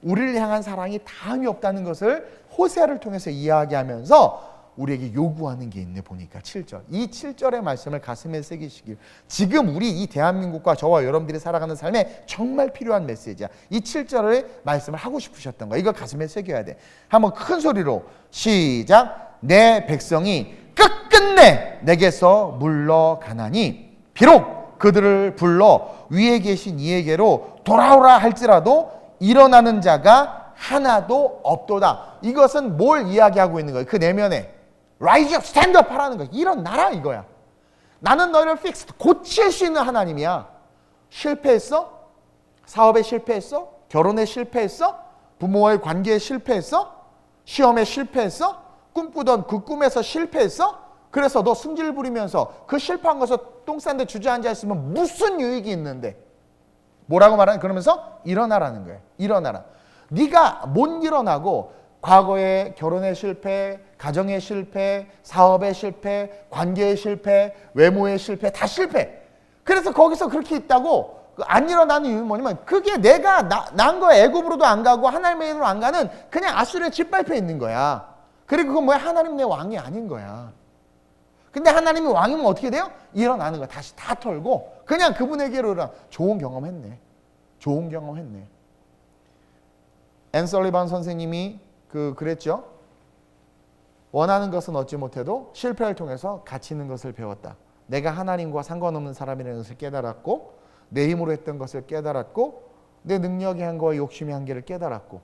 우리를 향한 사랑이 다음이 없다는 것을 호세아를 통해서 이야기하면서 우리에게 요구하는 게 있네 보니까 7절. 이 7절의 말씀을 가슴에 새기시길. 지금 우리 이 대한민국과 저와 여러분들이 살아가는 삶에 정말 필요한 메시지야. 이 7절의 말씀을 하고 싶으셨던 거야. 이거 가슴에 새겨야 돼. 한번 큰 소리로 시작. 내 백성이 끝끝내 내게서 물러가나니 비록 그들을 불러 위에 계신 이에게로 돌아오라 할지라도 일어나는 자가 하나도 없도다. 이것은 뭘 이야기하고 있는 거예요? 그 내면에 Rise up, stand up 하라는 거야. 일어나라 이거야. 나는 너희를 fix, 고칠 수 있는 하나님이야. 실패했어? 사업에 실패했어? 결혼에 실패했어? 부모와의 관계에 실패했어? 시험에 실패했어? 꿈꾸던 그 꿈에서 실패했어? 그래서 너 승질 부리면서 그 실패한 것에서 똥 싼데 주저앉아 있으면 무슨 유익이 있는데? 뭐라고 말하는? 그러면서 일어나라는 거예요. 일어나라. 네가 못 일어나고 과거에 결혼의 실패, 가정의 실패, 사업의 실패, 관계의 실패, 외모의 실패, 다 실패. 그래서 거기서 그렇게 있다고 안 일어나는 이유는 뭐냐면 그게 내가 난 거야. 애굽으로도 안 가고 하나님의 이름으로 안 가는 그냥 앗수르에 짓밟혀 있는 거야. 그리고 그건 뭐야? 하나님 내 왕이 아닌 거야. 근데 하나님이 왕이면 어떻게 돼요? 일어나는 거야. 다시 다 털고 그냥 그분에게로 일어나. 좋은 경험했네. 좋은 경험했네. 앤 설리반 선생님이 그랬죠. 원하는 것은 얻지 못해도 실패를 통해서 가치 있는 것을 배웠다. 내가 하나님과 상관없는 사람이라는 것을 깨달았고 내 힘으로 했던 것을 깨달았고 내 능력의 한계와 욕심의 한계를 깨달았고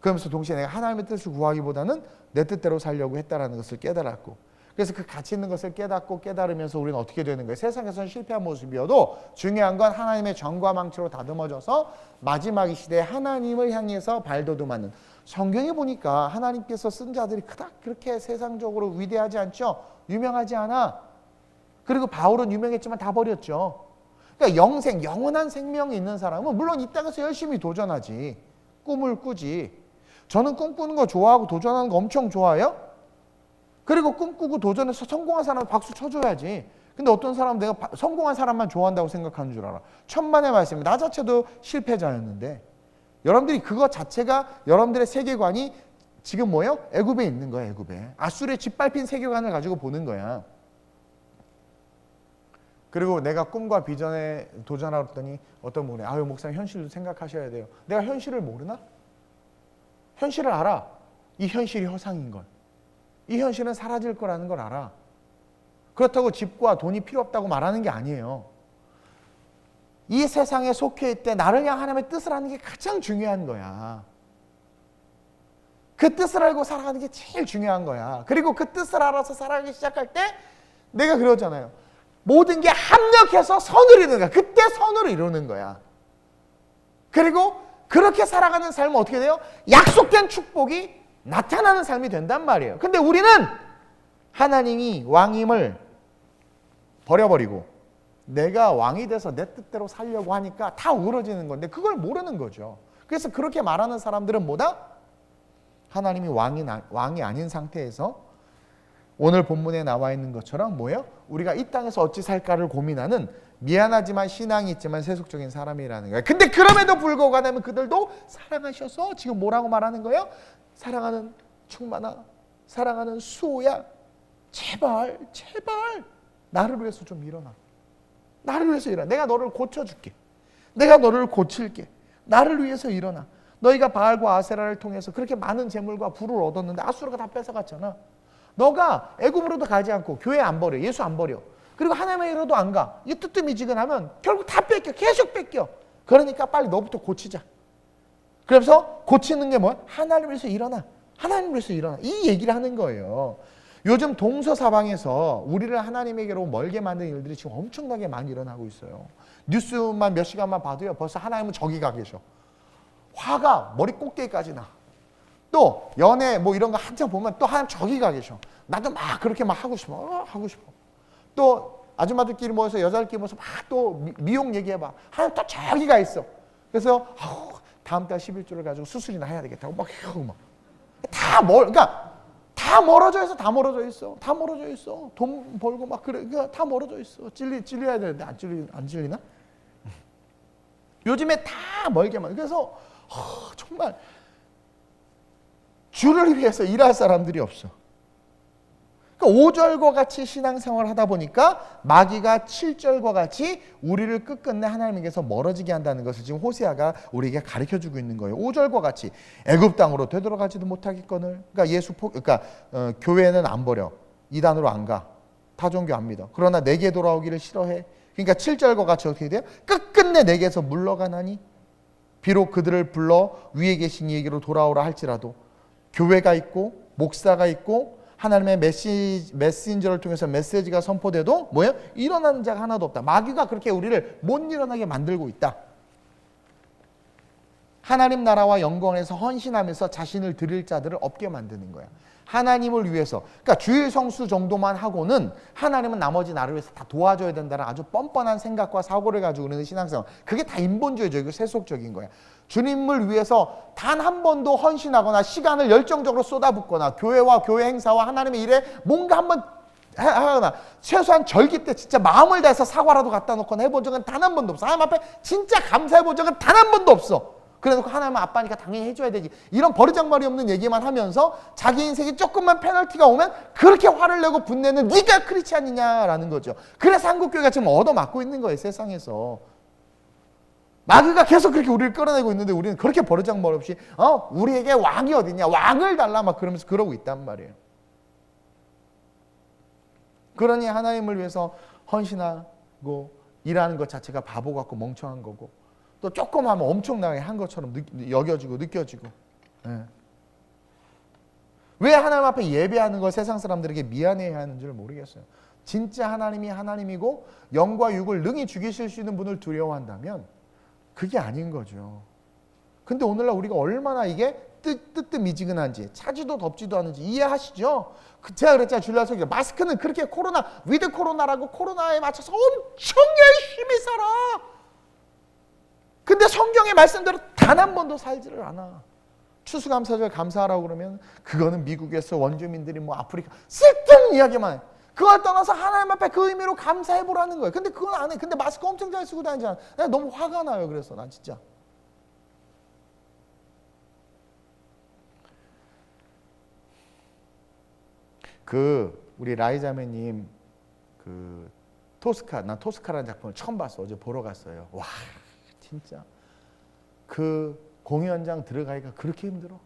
그러면서 동시에 내가 하나님의 뜻을 구하기보다는 내 뜻대로 살려고 했다는 것을 깨달았고 그래서 그 가치 있는 것을 깨닫고 깨달으면서 우리는 어떻게 되는 거예요? 세상에서는 실패한 모습이어도 중요한 건 하나님의 정과 망치로 다듬어져서 마지막 이 시대에 하나님을 향해서 발돋움하는 성경에 보니까 하나님께서 쓴 자들이 그닥 그렇게 세상적으로 위대하지 않죠? 유명하지 않아. 그리고 바울은 유명했지만 다 버렸죠. 그러니까 영원한 생명이 있는 사람은 물론 이 땅에서 열심히 도전하지. 꿈을 꾸지. 저는 꿈꾸는 거 좋아하고 도전하는 거 엄청 좋아해요. 그리고 꿈꾸고 도전해서 성공한 사람은 박수 쳐줘야지. 근데 어떤 사람은 내가 성공한 사람만 좋아한다고 생각하는 줄 알아. 천만의 말씀이 나 자체도 실패자였는데 여러분들이 그거 자체가 여러분들의 세계관이 지금 뭐예요? 애굽에 있는 거야. 애굽에. 앗술에 짓밟힌 세계관을 가지고 보는 거야. 그리고 내가 꿈과 비전에 도전하러 했더니 어떤 분이 아유 목사님 현실도 생각하셔야 돼요. 내가 현실을 모르나? 현실을 알아. 이 현실이 허상인 걸. 이 현실은 사라질 거라는 걸 알아. 그렇다고 집과 돈이 필요 없다고 말하는 게 아니에요. 이 세상에 속해 있되 나를 향한 하나님의 뜻을 하는 게 가장 중요한 거야. 그 뜻을 알고 살아가는 게 제일 중요한 거야. 그리고 그 뜻을 알아서 살아가기 시작할 때 내가 그러잖아요. 모든 게 합력해서 선을 이루는 거야. 그때 선을 이루는 거야. 그리고 그렇게 살아가는 삶은 어떻게 돼요? 약속된 축복이 나타나는 삶이 된단 말이에요. 근데 우리는 하나님이 왕임을 버려버리고 내가 왕이 돼서 내 뜻대로 살려고 하니까 다 우러지는 건데 그걸 모르는 거죠. 그래서 그렇게 말하는 사람들은 뭐다? 하나님이 왕이 아닌 상태에서 오늘 본문에 나와 있는 것처럼 뭐예요? 우리가 이 땅에서 어찌 살까를 고민하는 미안하지만 신앙이 있지만 세속적인 사람이라는 거예요. 근데 그럼에도 불구하고 하나님은 그들도 사랑하셔서 지금 뭐라고 말하는 거예요? 사랑하는 충만아, 사랑하는 수호야, 제발 나를 위해서 좀 일어나. 나를 위해서 일어나. 내가 너를 고쳐줄게. 내가 너를 고칠게. 나를 위해서 일어나. 너희가 바알과 아세라를 통해서 그렇게 많은 재물과 부를 얻었는데 아수르가 다 뺏어갔잖아. 너가 애굽으로도 가지 않고 교회 안 버려. 예수 안 버려. 그리고 하나님의 이로도 안 가. 이 뜨뜻미지근하면 결국 다 뺏겨. 계속 뺏겨. 그러니까 빨리 너부터 고치자. 그래서 고치는 게 뭐야? 하나님을 위해서 일어나. 하나님을 위해서 일어나. 이 얘기를 하는 거예요. 요즘 동서사방에서 우리를 하나님에게로 멀게 만든 일들이 지금 엄청나게 많이 일어나고 있어요. 뉴스만 몇 시간만 봐도요. 벌써 하나님은 저기 가 계셔. 화가 머리 꼭대기까지 나. 또 연애 뭐 이런 거 한참 보면 또 하나님 저기 가 계셔. 나도 막 그렇게 막 하고 싶어. 하고 싶어. 또 아줌마들끼리 모여서 여자들끼리 모여서 막 또 미용 얘기해봐. 하나님 또 저기 가 있어. 그래서 다음 달 11조를 가지고 수술이나 해야 되겠다고 막 그러니까 다 멀어져 있어. 다 멀어져 있어. 다 멀어져 있어. 돈 벌고 막 그래. 그러니까 다 멀어져 있어. 찔려야 되는데 안 찔리나? 요즘에 다 멀게만. 그래서 정말 주를 위해서 일할 사람들이 없어. 그러니까 5절과 같이 신앙생활을 하다 보니까 마귀가 7절과 같이 우리를 끝끝내 하나님에게서 멀어지게 한다는 것을 지금 호세아가 우리에게 가르쳐주고 있는 거예요. 5절과 같이 애굽 땅으로 되돌아가지도 못하겠거늘. 그러니까 교회는 안 버려. 이단으로 안 가. 타종교 안 믿어. 그러나 내게 돌아오기를 싫어해. 그러니까 7절과 같이 어떻게 돼요? 끝끝내 내게서 물러가나니 비록 그들을 불러 위에 계신 이에게로 돌아오라 할지라도 교회가 있고 목사가 있고 하나님의 메신저를 통해서 메시지가 선포돼도 뭐예요? 일어나는 자가 하나도 없다. 마귀가 그렇게 우리를 못 일어나게 만들고 있다. 하나님 나라와 영광에서 헌신하면서 자신을 드릴 자들을 없게 만드는 거야. 하나님을 위해서. 그러니까 주일 성수 정도만 하고는 하나님은 나머지 나를 위해서 다 도와줘야 된다는 아주 뻔뻔한 생각과 사고를 가지고 있는 신앙생활. 그게 다 인본주의적이고 세속적인 거야. 주님을 위해서 단 한 번도 헌신하거나 시간을 열정적으로 쏟아붓거나 교회와 교회 행사와 하나님의 일에 뭔가 한번 하거나 최소한 절기 때 진짜 마음을 다해서 사과라도 갖다 놓거나 해본 적은 단 한 번도 없어. 하나님 앞에 진짜 감사해본 적은 단 한 번도 없어. 그래놓고 하나님은 아빠니까 당연히 해줘야 되지. 이런 버르장머리 없는 얘기만 하면서 자기 인생에 조금만 페널티가 오면 그렇게 화를 내고 분내는 네가 크리스찬이냐라는 거죠. 그래서 한국교회가 지금 얻어맞고 있는 거예요. 세상에서. 마귀가 계속 그렇게 우리를 끌어내고 있는데 우리는 그렇게 버르장머리 없이 우리에게 왕이 어딨냐, 왕을 달라 막 그러면서 그러고 있단 말이에요. 그러니 하나님을 위해서 헌신하고 일하는 것 자체가 바보 같고 멍청한 거고 또 조금 하면 엄청나게 한 것처럼 여겨지고 느껴지고. 왜 하나님 앞에 예배하는 걸 세상 사람들에게 미안해야 하는지를 모르겠어요. 진짜 하나님이 하나님이고 영과 육을 능히 죽이실 수 있는 분을 두려워한다면 그게 아닌 거죠. 근데 오늘날 우리가 얼마나 이게 뜨뜻미지근한지 차지도 덥지도 않은지 이해하시죠? 제가 그랬잖아요. 줄라서 마스크는 그렇게 위드 코로나라고 코로나에 맞춰서 엄청 열심히 살아. 근데 성경의 말씀대로 단 한 번도 살지를 않아. 추수감사절 감사하라고 그러면 그거는 미국에서 원주민들이 뭐 아프리카 쓸데없는 이야기만 해. 그걸 떠나서 하나님 앞에 그 의미로 감사해보라는 거예요. 근데 그건 안 해. 근데 마스크 엄청 잘 쓰고 다니잖아. 내가 너무 화가 나요. 그래서 난 진짜. 우리 라이자매님 난 토스카라는 작품을 처음 봤어. 어제 보러 갔어요. 와 진짜 공연장 들어가기가 그렇게 힘들어.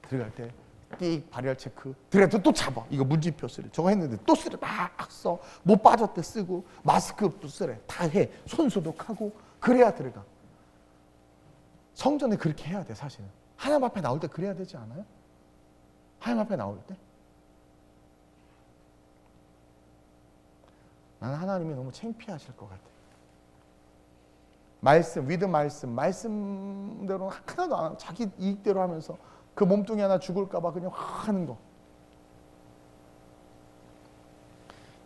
들어갈 때 띡 발열 체크 들어가도 또 잡아. 이거 문진표 쓰래. 저거 했는데 또 쓰래. 막 써. 못 빠졌대 쓰고 마스크 또 쓰래. 다 해. 손 소독하고 그래야 들어가. 성전에 그렇게 해야 돼. 사실은 하나님 앞에 나올 때 그래야 되지 않아요? 하나님 앞에 나올 때 나는 하나님이 너무 창피하실 것 같아. 말씀대로 하나도 안 하고 자기 이익대로 하면서 그 몸뚱이 하나 죽을까 봐 그냥 하는 거.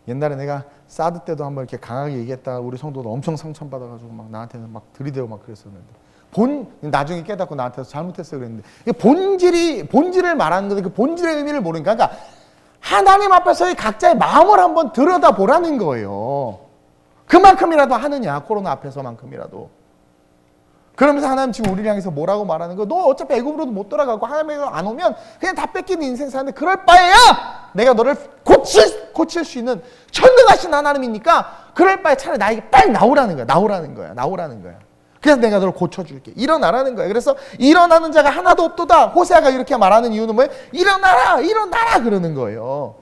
옛날에 내가 사드 때도 한번 이렇게 강하게 얘기했다가 우리 성도도 엄청 상처받아가지고 막 나한테는 막 들이대고 막 그랬었는데 나중에 깨닫고 나한테 잘못했어 그랬는데 본질을 말하는 건데 그 본질의 의미를 모르니까 그러니까 하나님 앞에서의 각자의 마음을 한번 들여다보라는 거예요. 그만큼이라도 하느냐, 코로나 앞에서만큼이라도. 그러면서 하나님 지금 우리를 향해서 뭐라고 말하는 거야? 너 어차피 애굽으로도 못 돌아가고 하나님에게 안 오면 그냥 다 뺏기는 인생 사는데 그럴 바에야 내가 너를 고칠 수 있는 전능하신 하나님이니까 그럴 바에 차라리 나에게 빨리 나오라는 거야. 그래서 내가 너를 고쳐줄게. 일어나라는 거야. 그래서 일어나는 자가 하나도 없도다. 호세아가 이렇게 말하는 이유는 뭐예요? 일어나라 그러는 거예요.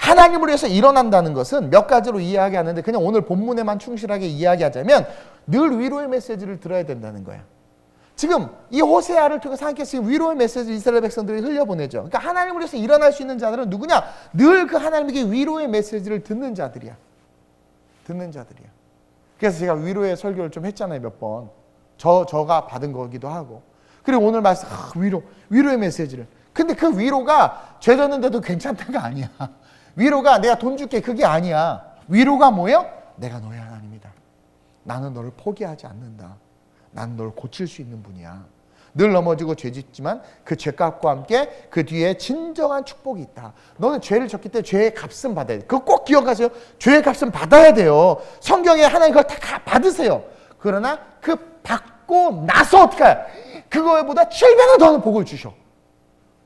하나님을 위해서 일어난다는 것은 몇 가지로 이야기하는데 그냥 오늘 본문에만 충실하게 이야기하자면 늘 위로의 메시지를 들어야 된다는 거야. 지금 이 호세아를 통해서 하나님께서 위로의 메시지를 이스라엘 백성들이 흘려보내죠. 그러니까 하나님을 위해서 일어날 수 있는 자들은 누구냐? 늘 그 하나님에게 위로의 메시지를 듣는 자들이야. 듣는 자들이야. 그래서 제가 위로의 설교를 좀 했잖아요, 몇 번. 저가 받은 거기도 하고. 그리고 오늘 말씀, 위로의 메시지를. 근데 그 위로가 죄 졌는데도 괜찮다가 아니야. 위로가 내가 돈 줄게 그게 아니야. 위로가 뭐예요? 내가 너의 하나님이다. 나는 너를 포기하지 않는다. 나는 너를 고칠 수 있는 분이야. 늘 넘어지고 죄 짓지만 그 죄값과 함께 그 뒤에 진정한 축복이 있다. 너는 죄를 졌기 때문에 죄의 값은 받아야 돼. 그거 꼭 기억하세요. 죄의 값은 받아야 돼요. 성경에 하나님 그걸 다 받으세요. 그러나 그 받고 나서 어떻게 해요? 그거보다 7배나 더는 복을 주셔.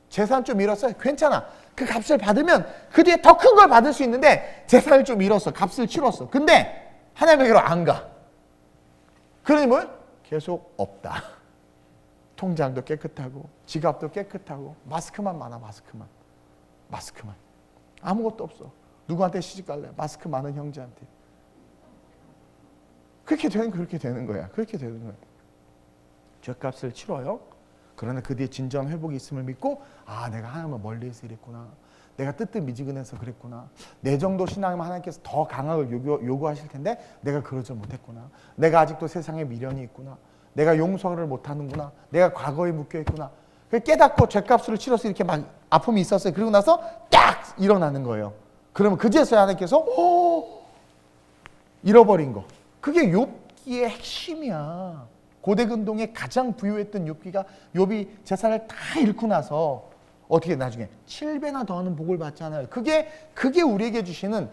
재산 좀 잃었어요? 괜찮아. 그 값을 받으면 그 뒤에 더 큰 걸 받을 수 있는데 재산을 좀 잃었어. 값을 치렀어. 근데 하나님에게로 안 가. 그러니 뭘? 계속 없다. 통장도 깨끗하고 지갑도 깨끗하고 마스크만 많아. 마스크만. 아무것도 없어. 누구한테 시집 갈래? 마스크 많은 형제한테. 그렇게 되는 거야. 그렇게 되는 거야. 죄값을 치러요. 그러나 그 뒤에 진정한 회복이 있음을 믿고 내가 하나님을 멀리해서 이랬구나. 내가 뜨뜻미지근해서 그랬구나. 내 정도 신앙이면 하나님께서 더 강하게 요구하실 텐데 내가 그러지 못했구나. 내가 아직도 세상에 미련이 있구나. 내가 용서를 못하는구나. 내가 과거에 묶여있구나. 깨닫고 죄값을 치러서 이렇게 막 아픔이 있었어요. 그리고 나서 딱 일어나는 거예요. 그러면 그제서야 하나님께서 잃어버린 거. 그게 욥기의 핵심이야. 고대근동에 가장 부유했던 욥이 재산을 다 잃고 나서 어떻게 나중에 7배나 더하는 복을 받잖아요. 그게 우리에게 주시는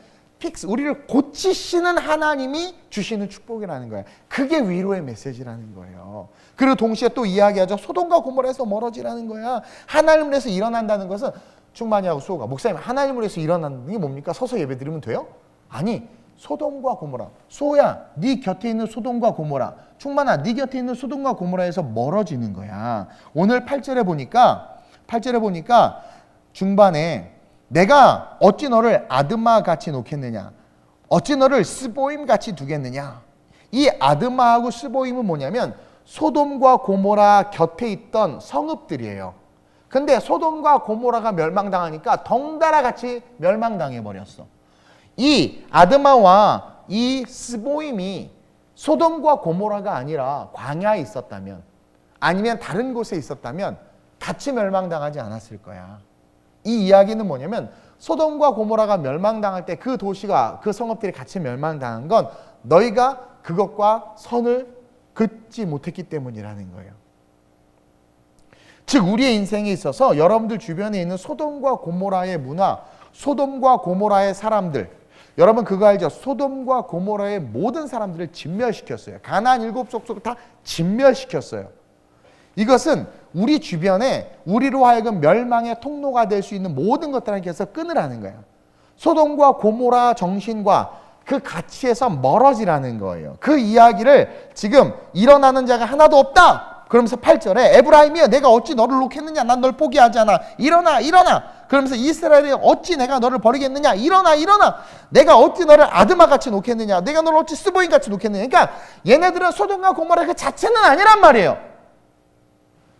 우리를 고치시는 하나님이 주시는 축복이라는 거예요. 그게 위로의 메시지라는 거예요. 그리고 동시에 또 이야기하죠. 소돔과 고모라에서 멀어지라는 거야. 하나님을 위해서 일어난다는 것은 충만이하고 수호가 목사님 하나님을 위해서 일어나는 게 뭡니까? 서서 예배 드리면 돼요? 아니 소돔과 고모라. 수호야 네 곁에 있는 소돔과 고모라. 충만아 네 곁에 있는 소돔과 고모라에서 멀어지는 거야. 오늘 8절에 보니까 중반에 내가 어찌 너를 아드마 같이 놓겠느냐? 어찌 너를 스보임 같이 두겠느냐? 이 아드마하고 스보임은 뭐냐면 소돔과 고모라 곁에 있던 성읍들이에요. 근데 소돔과 고모라가 멸망당하니까 덩달아 같이 멸망당해 버렸어. 이 아드마와 이 스보임이 소돔과 고모라가 아니라 광야에 있었다면 아니면 다른 곳에 있었다면 같이 멸망당하지 않았을 거야. 이 이야기는 뭐냐면 소돔과 고모라가 멸망당할 때 그 도시가 그 성읍들이 같이 멸망당한 건 너희가 그것과 선을 긋지 못했기 때문이라는 거예요. 즉 우리의 인생에 있어서 여러분들 주변에 있는 소돔과 고모라의 문화, 소돔과 고모라의 사람들, 여러분 그거 알죠? 소돔과 고모라의 모든 사람들을 진멸시켰어요. 가나안 7족속을 다 진멸시켰어요. 이것은 우리 주변에 우리로 하여금 멸망의 통로가 될 수 있는 모든 것들을 하나님께서 끊으라는 거예요. 소돔과 고모라 정신과 그 가치에서 멀어지라는 거예요. 그 이야기를 지금 일어나는 자가 하나도 없다. 그러면서 8절에 에브라임이여 내가 어찌 너를 놓겠느냐? 난 널 포기하지 않아. 일어나. 그러면서 이스라엘이 어찌 내가 너를 버리겠느냐? 일어나. 내가 어찌 너를 아드마같이 놓겠느냐? 내가 너를 어찌 스보임같이 놓겠느냐? 그러니까 얘네들은 소돔과 고모라 그 자체는 아니란 말이에요.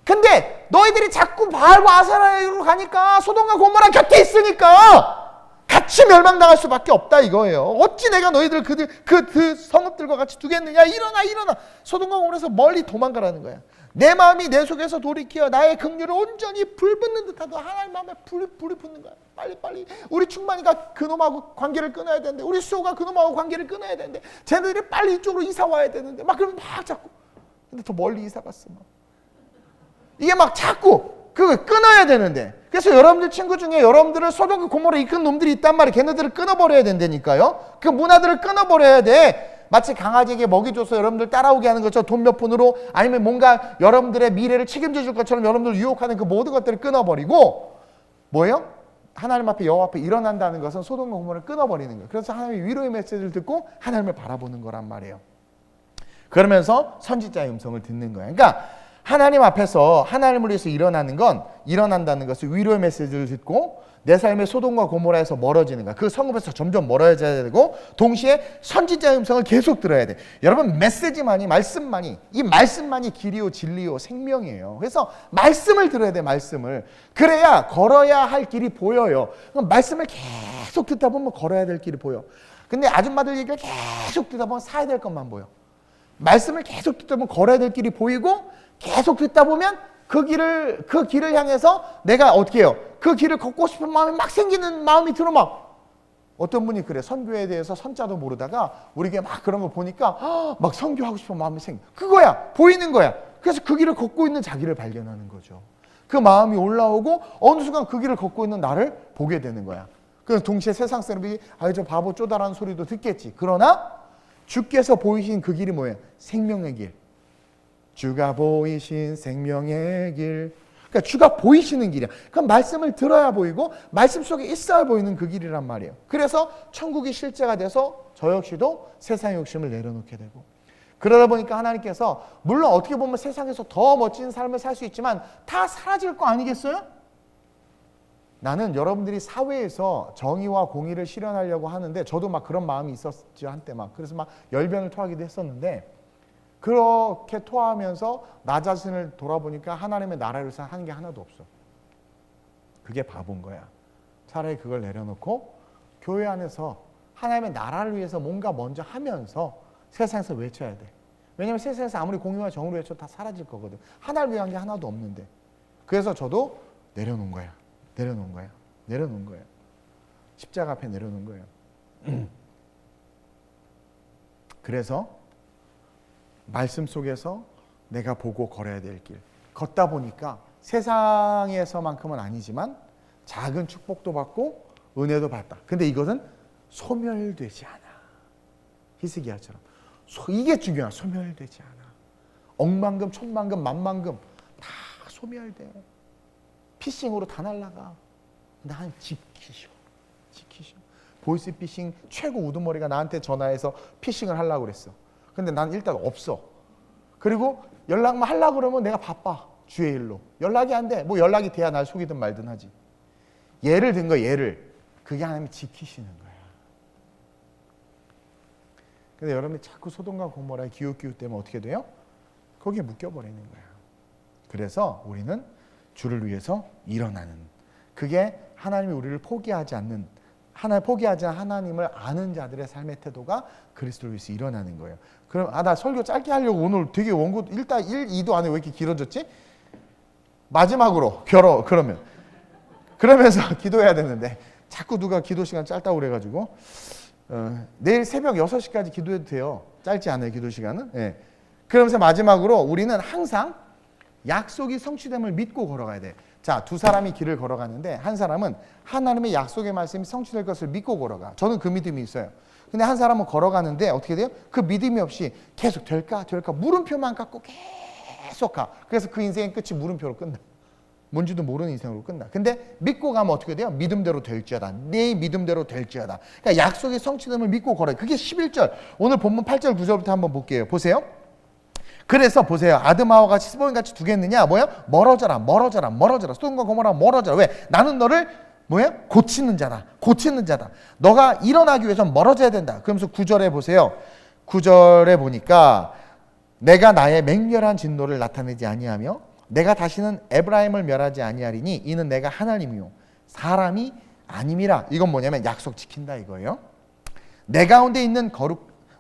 근데 너희들이 자꾸 바알과 아세라로 가니까 소돔과 고모라 곁에 있으니까 같이 멸망당할 수밖에 없다 이거예요. 어찌 내가 너희들 그 성읍들과 같이 두겠느냐? 일어나. 소돔과 고모라에서 멀리 도망가라는 거야. 내 마음이 내 속에서 돌이켜 나의 긍휼을 온전히 불붙는 듯하다. 하나님 마음에 불이 붙는 거야. 빨리 우리 충만이가 그놈하고 관계를 끊어야 되는데 우리 수호가 그놈하고 관계를 끊어야 되는데 쟤네들이 빨리 이쪽으로 이사 와야 되는데 막 그러면 막 자꾸 근데 더 멀리 이사 갔어 막. 이게 막 자꾸 그걸 끊어야 되는데 그래서 여러분들 친구 중에 여러분들을 소돔과 고모라 이큰 놈들이 있단 말이에요. 걔네들을 끊어버려야 된다니까요. 그 문화들을 끊어버려야 돼. 마치 강아지에게 먹이 줘서 여러분들 따라오게 하는 것처럼 돈 몇 푼으로 아니면 뭔가 여러분들의 미래를 책임져 줄 것처럼 여러분들 유혹하는 그 모든 것들을 끊어버리고 뭐예요? 하나님 앞에 여호와 앞에 일어난다는 것은 소돔과 고모라를 끊어버리는 거예요. 그래서 하나님의 위로의 메시지를 듣고 하나님을 바라보는 거란 말이에요. 그러면서 선지자의 음성을 듣는 거예요. 그러니까 하나님 앞에서 하나님을 위해서 일어난다는 것을 위로의 메시지를 듣고 내 삶의 소돔과 고모라에서 멀어지는 거야. 그 성읍에서 점점 멀어져야 되고 동시에 선지자의 음성을 계속 들어야 돼. 여러분 말씀만이 이 말씀만이 길이요 진리요 생명이에요. 그래서 말씀을 들어야 돼. 말씀을. 그래야 걸어야 할 길이 보여요. 그럼 말씀을 계속 듣다 보면 걸어야 될 길이 보여. 근데 아줌마들 얘기를 계속 듣다 보면 사야 될 것만 보여. 말씀을 계속 듣다 보면 걸어야 될 길이 보이고 계속 듣다 보면 그 길을 향해서 내가 어떻게 해요? 그 길을 걷고 싶은 마음이 막 생기는 마음이 들어 막. 어떤 분이 그래. 선교에 대해서 선자도 모르다가 우리에게 막 그런 거 보니까 막 선교하고 싶은 마음이 생겨. 그거야. 보이는 거야. 그래서 그 길을 걷고 있는 자기를 발견하는 거죠. 그 마음이 올라오고 어느 순간 그 길을 걷고 있는 나를 보게 되는 거야. 그래서 동시에 세상 사람들이 저 바보 쪼다라는 소리도 듣겠지. 그러나 주께서 보이신 그 길이 뭐예요? 생명의 길. 주가 보이신 생명의 길. 그러니까 주가 보이시는 길이야. 그럼 말씀을 들어야 보이고 말씀 속에 있어야 보이는 그 길이란 말이에요. 그래서 천국이 실제가 돼서 저 역시도 세상의 욕심을 내려놓게 되고 그러다 보니까 하나님께서 물론 어떻게 보면 세상에서 더 멋진 삶을 살 수 있지만 다 사라질 거 아니겠어요? 나는 여러분들이 사회에서 정의와 공의를 실현하려고 하는데 저도 막 그런 마음이 있었죠. 한때 막. 그래서 막 열변을 토하기도 했었는데 그렇게 토하면서 나 자신을 돌아보니까 하나님의 나라를 위해서 하는 게 하나도 없어. 그게 바본 거야. 차라리 그걸 내려놓고 교회 안에서 하나님의 나라를 위해서 뭔가 먼저 하면서 세상에서 외쳐야 돼. 왜냐하면 세상에서 아무리 공의와 정의로 외쳐도 다 사라질 거거든. 하나를 위한 게 하나도 없는데. 그래서 저도 내려놓은 거야. 내려놓은 거야. 십자가 앞에 내려놓은 거예요. 그래서 말씀 속에서 내가 보고 걸어야 될 길. 걷다 보니까 세상에서만큼은 아니지만 작은 축복도 받고 은혜도 받다. 근데 이것은 소멸되지 않아. 히스기야처럼. 이게 중요한 소멸되지 않아. 억만금, 천만금, 만만금 다 소멸돼. 피싱으로 다 날라가. 난 지키셔. 보이스피싱 최고 우두머리가 나한테 전화해서 피싱을 하려고 그랬어. 근데 난 일단 없어. 그리고 연락만 하려고 그러면 내가 바빠. 주의 일로. 연락이 안 돼. 뭐 연락이 돼야 날 속이든 말든 하지. 예를 든 거야. 예를. 그게 하나님이 지키시는 거야. 근데 여러분이 자꾸 소돔과 고모라의 기웃기웃 때문에 어떻게 돼요? 거기에 묶여버리는 거야. 그래서 우리는 주를 위해서 일어나는. 그게 하나님이 우리를 포기하지 않는 하나님을 아는 자들의 삶의 태도가 그리스도를 위해서 일어나는 거예요. 그럼 나 설교 짧게 하려고 오늘 되게 원고 1다 1, 2도 안 해. 왜 이렇게 길어졌지? 마지막으로 그러면서 기도해야 되는데 자꾸 누가 기도 시간 짧다고 그래가지고 내일 새벽 6시까지 기도해도 돼요. 짧지 않아요. 기도 시간은. 예. 그러면서 마지막으로 우리는 항상 약속이 성취됨을 믿고 걸어가야 돼. 자, 두 사람이 길을 걸어가는데 한 사람은 하나님의 약속의 말씀이 성취될 것을 믿고 걸어가. 저는 그 믿음이 있어요. 근데 한 사람은 걸어가는데 어떻게 돼요? 그 믿음이 없이 계속 될까 물음표만 갖고 계속 가. 그래서 그 인생의 끝이 물음표로 끝나. 뭔지도 모르는 인생으로 끝나. 근데 믿고 가면 어떻게 돼요? 믿음대로 될지어다. 내 믿음대로 될지어다. 그러니까 약속의 성취됨을 믿고 걸어요. 그게 11절. 오늘 본문 8절 9절부터 한번 볼게요. 보세요. 그래서 보세요. 아드마와 같이 스보임 같이 두겠느냐? 뭐야? 멀어져라. 소돔과 고모라 멀어져라. 왜? 나는 너를 뭐야? 고치는 자다. 너가 일어나기 위해서 멀어져야 된다. 그러면서 9절에 보세요. 9절에 보니까 내가 나의 맹렬한 진노를 나타내지 아니하며 내가 다시는 에브라임을 멸하지 아니하리니 이는 내가 하나님이요 사람이 아님이라. 이건 뭐냐면 약속 지킨다 이거예요. 내 가운데 있는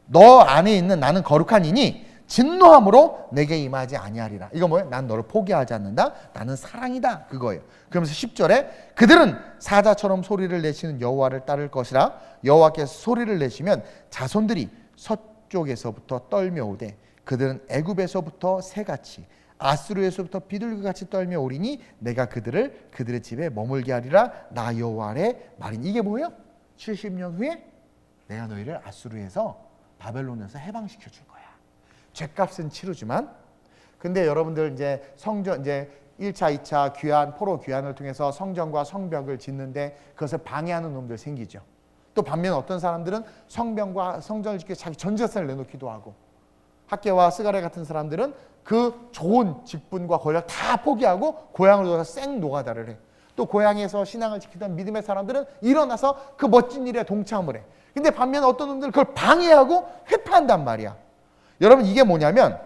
너 안에 있는 나는 거룩한 이니 진노함으로 내게 임하지 아니하리라. 이거 뭐예요? 난 너를 포기하지 않는다. 나는 사랑이다. 그거예요. 그러면서 10절에 그들은 사자처럼 소리를 내시는 여호와를 따를 것이라. 여호와께서 소리를 내시면 자손들이 서쪽에서부터 떨며 오되 그들은 애굽에서부터 새같이 아수르에서부터 비둘기같이 떨며 오리니 내가 그들의 집에 머물게 하리라. 나 여호와의 말이니. 이게 뭐예요? 70년 후에 내가 너희를 아수르에서 바벨론에서 해방시켜 줄 거야. 죗값은 치르지만 근데 여러분들 이제 성전 이제 1차, 2차 귀환, 포로 귀환을 통해서 성전과 성벽을 짓는데 그것을 방해하는 놈들 생기죠. 또 반면 어떤 사람들은 성벽과 성전을 짓기 위해 자기 전 재산을 내놓기도 하고 학계와 스가랴 같은 사람들은 그 좋은 직분과 권력 다 포기하고 고향으로 가서 생 노가다를 해. 또 고향에서 신앙을 지키던 믿음의 사람들은 일어나서 그 멋진 일에 동참을 해. 근데 반면에 어떤 놈들은 그걸 방해하고 회파한단 말이야. 여러분 이게 뭐냐면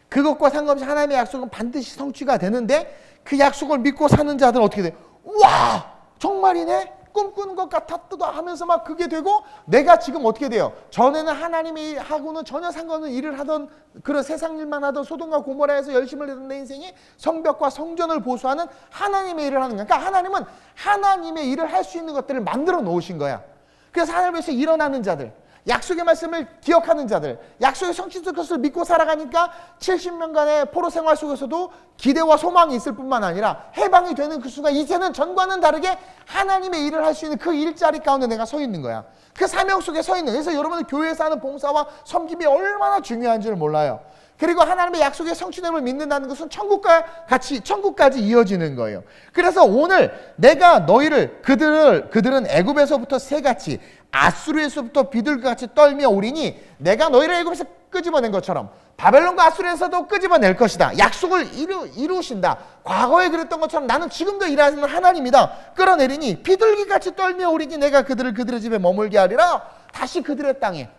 그것과 상관없이 하나님의 약속은 반드시 성취가 되는데 그 약속을 믿고 사는 자들은 어떻게 돼? 와 정말이네? 꿈꾸는 것 같았다 하면서 막 그게 되고 내가 지금 어떻게 돼요? 전에는 하나님이 하고는 전혀 상관없는 일을 하던 그런 세상 일만 하던 소돔과 고모라에서 열심을 내던 내 인생이 성벽과 성전을 보수하는 하나님의 일을 하는 거야. 그러니까 하나님은 하나님의 일을 할 수 있는 것들을 만들어 놓으신 거야. 그래서 하나님에서 일어나는 자들, 약속의 말씀을 기억하는 자들, 약속의 성취될 것을 믿고 살아가니까 70년간의 포로 생활 속에서도 기대와 소망이 있을 뿐만 아니라 해방이 되는 그 순간 이제는 전과는 다르게 하나님의 일을 할 수 있는 그 일자리 가운데 내가 서 있는 거야. 그 사명 속에 서 있는 거야. 그래서 여러분들 교회에서 하는 봉사와 섬김이 얼마나 중요한 줄 몰라요. 그리고 하나님의 약속의 성취됨을 믿는다는 것은 천국과 같이 천국까지 이어지는 거예요. 그래서 오늘 내가 너희를 그들은 애굽에서부터 새같이 아수르에서부터 비둘기같이 떨며 오리니 내가 너희를 애굽에서 끄집어낸 것처럼 바벨론과 아수르에서도 끄집어낼 것이다. 약속을 이루신다. 과거에 그랬던 것처럼 나는 지금도 일하는 하나님이다. 끌어내리니 비둘기같이 떨며 오리니 내가 그들의 집에 머물게 하리라. 다시 그들의 땅에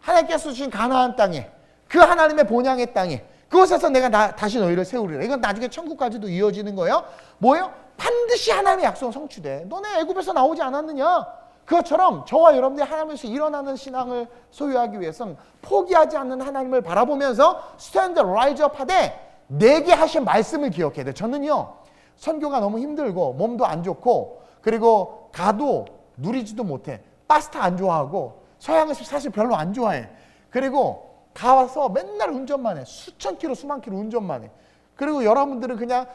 하나님께서 주신 가나안 땅에 그 하나님의 본향의 땅에 그곳에서 내가 다시 너희를 세우리라. 이건 나중에 천국까지도 이어지는 거예요. 뭐예요? 반드시 하나님의 약속은 성취돼. 너네 애굽에서 나오지 않았느냐? 그것처럼 저와 여러분들이 하나님에서 일어나는 신앙을 소유하기 위해서는 포기하지 않는 하나님을 바라보면서 스탠드 라이즈업 하되 내게 하신 말씀을 기억해야 돼. 저는요 선교가 너무 힘들고 몸도 안 좋고 그리고 가도 누리지도 못해. 파스타 안 좋아하고 서양을 사실 별로 안 좋아해. 그리고 가와서 맨날 운전만 해. 수천 킬로 수만 킬로 운전만 해. 그리고 여러분들은 그냥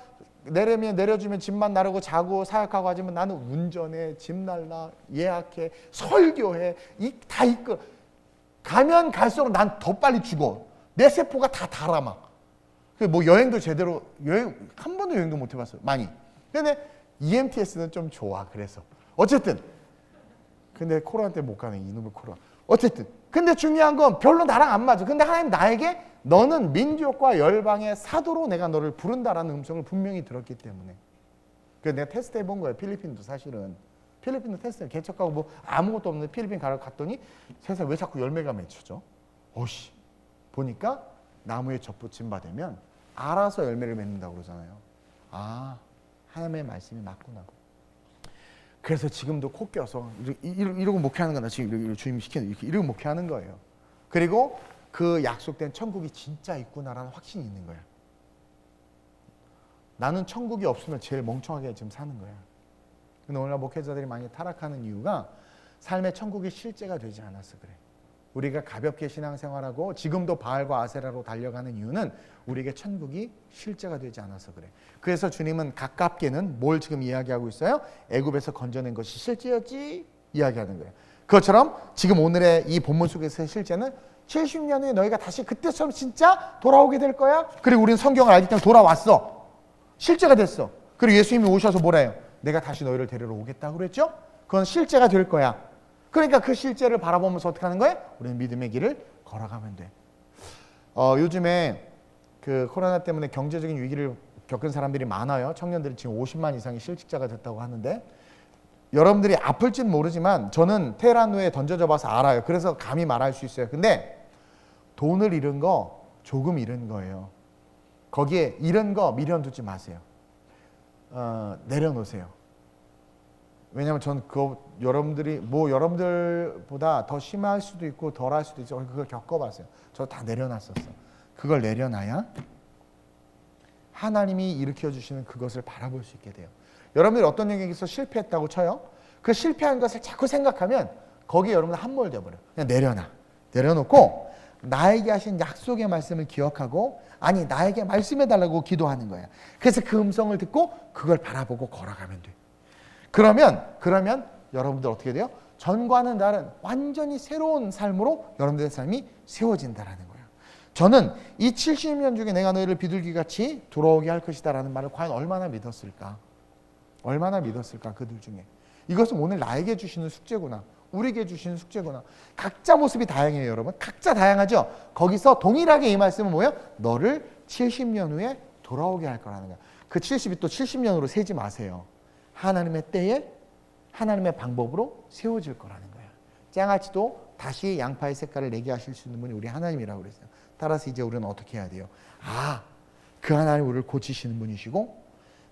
내려주면 집만 나르고 자고 사역하고 하지만 나는 운전해, 집 날라, 예약해, 설교해, 다 이끌어. 가면 갈수록 난 더 빨리 죽어. 내 세포가 다 닳아 막. 뭐 여행도 제대로 한 번도 여행도 못 해봤어요. 많이. 근데 EMTS는 좀 좋아. 그래서 어쨌든 근데 코로나 때문에 못 가네. 이놈의 코로나. 어쨌든 근데 중요한 건 별로 나랑 안 맞아. 근데 하나님 나에게 너는 민족과 열방의 사도로 내가 너를 부른다라는 음성을 분명히 들었기 때문에 그래서 내가 테스트 해본 거예요. 필리핀도 사실은 필리핀도 테스트 개척하고 뭐 아무것도 없는데 필리핀 갔더니 세상에 왜 자꾸 열매가 맺혀져? 어씨 보니까 나무에 젖붙임 받으면 알아서 열매를 맺는다고 그러잖아요. 아 하나님의 말씀이 맞구나. 그래서 지금도 코 껴서 이러고 목회하는 거나 지금 주님 시키는 이러고 목회하는 거예요. 그리고 그 약속된 천국이 진짜 있구나라는 확신이 있는 거야. 나는 천국이 없으면 제일 멍청하게 지금 사는 거야. 근데 오늘날 목회자들이 많이 타락하는 이유가 삶의 천국이 실제가 되지 않아서 그래. 우리가 가볍게 신앙생활하고 지금도 바알과 아세라로 달려가는 이유는 우리에게 천국이 실제가 되지 않아서 그래. 그래서 주님은 가깝게는 뭘 지금 이야기하고 있어요? 애굽에서 건져낸 것이 실제였지 이야기하는 거예요. 그것처럼 지금 오늘의 이 본문 속에서의 실제는 70년 후에 너희가 다시 그때처럼 진짜 돌아오게 될 거야. 그리고 우리는 성경을 알기 때문에 돌아왔어. 실제가 됐어. 그리고 예수님이 오셔서 뭐라 해요? 내가 다시 너희를 데리러 오겠다고 그랬죠? 그건 실제가 될 거야. 그러니까 그 실제를 바라보면서 어떻게 하는 거예요? 우리는 믿음의 길을 걸어가면 돼. 요즘에 그 코로나 때문에 경제적인 위기를 겪은 사람들이 많아요. 청년들이 지금 50만 이상이 실직자가 됐다고 하는데 여러분들이 아플지는 모르지만 저는 테헤란에 던져져 봐서 알아요. 그래서 감히 말할 수 있어요. 근데 돈을 잃은 거 조금 잃은 거예요. 거기에 잃은 거 미련 두지 마세요. 내려놓으세요. 왜냐하면 전 여러분들보다 더 심할 수도 있고 덜할 수도 있죠. 그걸 겪어봤어요. 저 다 내려놨었어. 그걸 내려놔야 하나님이 일으켜 주시는 그것을 바라볼 수 있게 돼요. 여러분들이 어떤 영역에서 실패했다고 쳐요. 그 실패한 것을 자꾸 생각하면 거기에 여러분들 함몰돼 버려요. 그냥 내려놓고 나에게 하신 약속의 말씀을 기억하고 아니 나에게 말씀해달라고 기도하는 거야. 그래서 그 음성을 듣고 그걸 바라보고 걸어가면 돼. 그러면 여러분들 어떻게 돼요? 전과는 다른 완전히 새로운 삶으로 여러분들의 삶이 세워진다라는 거예요. 저는 이 70년 중에 내가 너희를 비둘기같이 돌아오게 할 것이다 라는 말을 과연 얼마나 믿었을까 그들 중에. 이것은 오늘 나에게 주시는 숙제구나. 우리에게 주신 숙제구나. 각자 모습이 다양해요, 여러분. 각자 다양하죠. 거기서 동일하게 이 말씀은 뭐예요? 너를 70년 후에 돌아오게 할 거라는 거야. 그 70이 또 70년으로 세지 마세요. 하나님의 때에 하나님의 방법으로 세워질 거라는 거야. 장아찌도 다시 양파의 색깔을 내게 하실 수 있는 분이 우리 하나님이라고 그랬어요. 따라서 이제 우리는 어떻게 해야 돼요? 그 하나님 우리를 고치시는 분이시고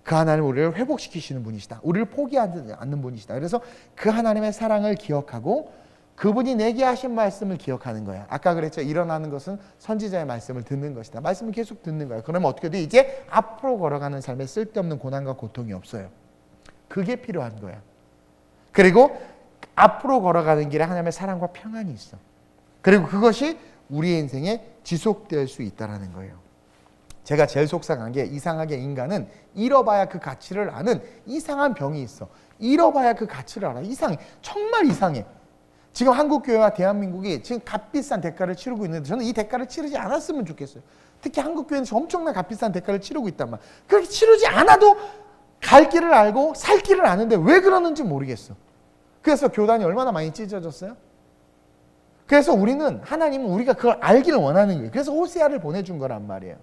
그 하나님 우리를 회복시키시는 분이시다. 우리를 포기하지 않는 분이시다. 그래서 그 하나님의 사랑을 기억하고 그분이 내게 하신 말씀을 기억하는 거야. 아까 그랬죠. 일어나는 것은 선지자의 말씀을 듣는 것이다. 말씀을 계속 듣는 거야. 그러면 어떻게 돼? 이제 앞으로 걸어가는 삶에 쓸데없는 고난과 고통이 없어요. 그게 필요한 거야. 그리고 앞으로 걸어가는 길에 하나님의 사랑과 평안이 있어. 그리고 그것이 우리의 인생에 지속될 수 있다는 거예요. 제가 제일 속상한 게 이상하게 인간은 잃어봐야 그 가치를 아는 이상한 병이 있어. 잃어봐야 그 가치를 알아. 이상해. 정말 이상해. 지금 한국교회와 대한민국이 지금 값비싼 대가를 치르고 있는데 저는 이 대가를 치르지 않았으면 좋겠어요. 특히 한국교회는 엄청난 값비싼 대가를 치르고 있단 말이야. 그렇게 치르지 않아도 갈 길을 알고 살 길을 아는데 왜 그러는지 모르겠어. 그래서 교단이 얼마나 많이 찢어졌어요? 그래서 우리는 하나님은 우리가 그걸 알기를 원하는 거예요. 그래서 호세아를 보내준 거란 말이에요.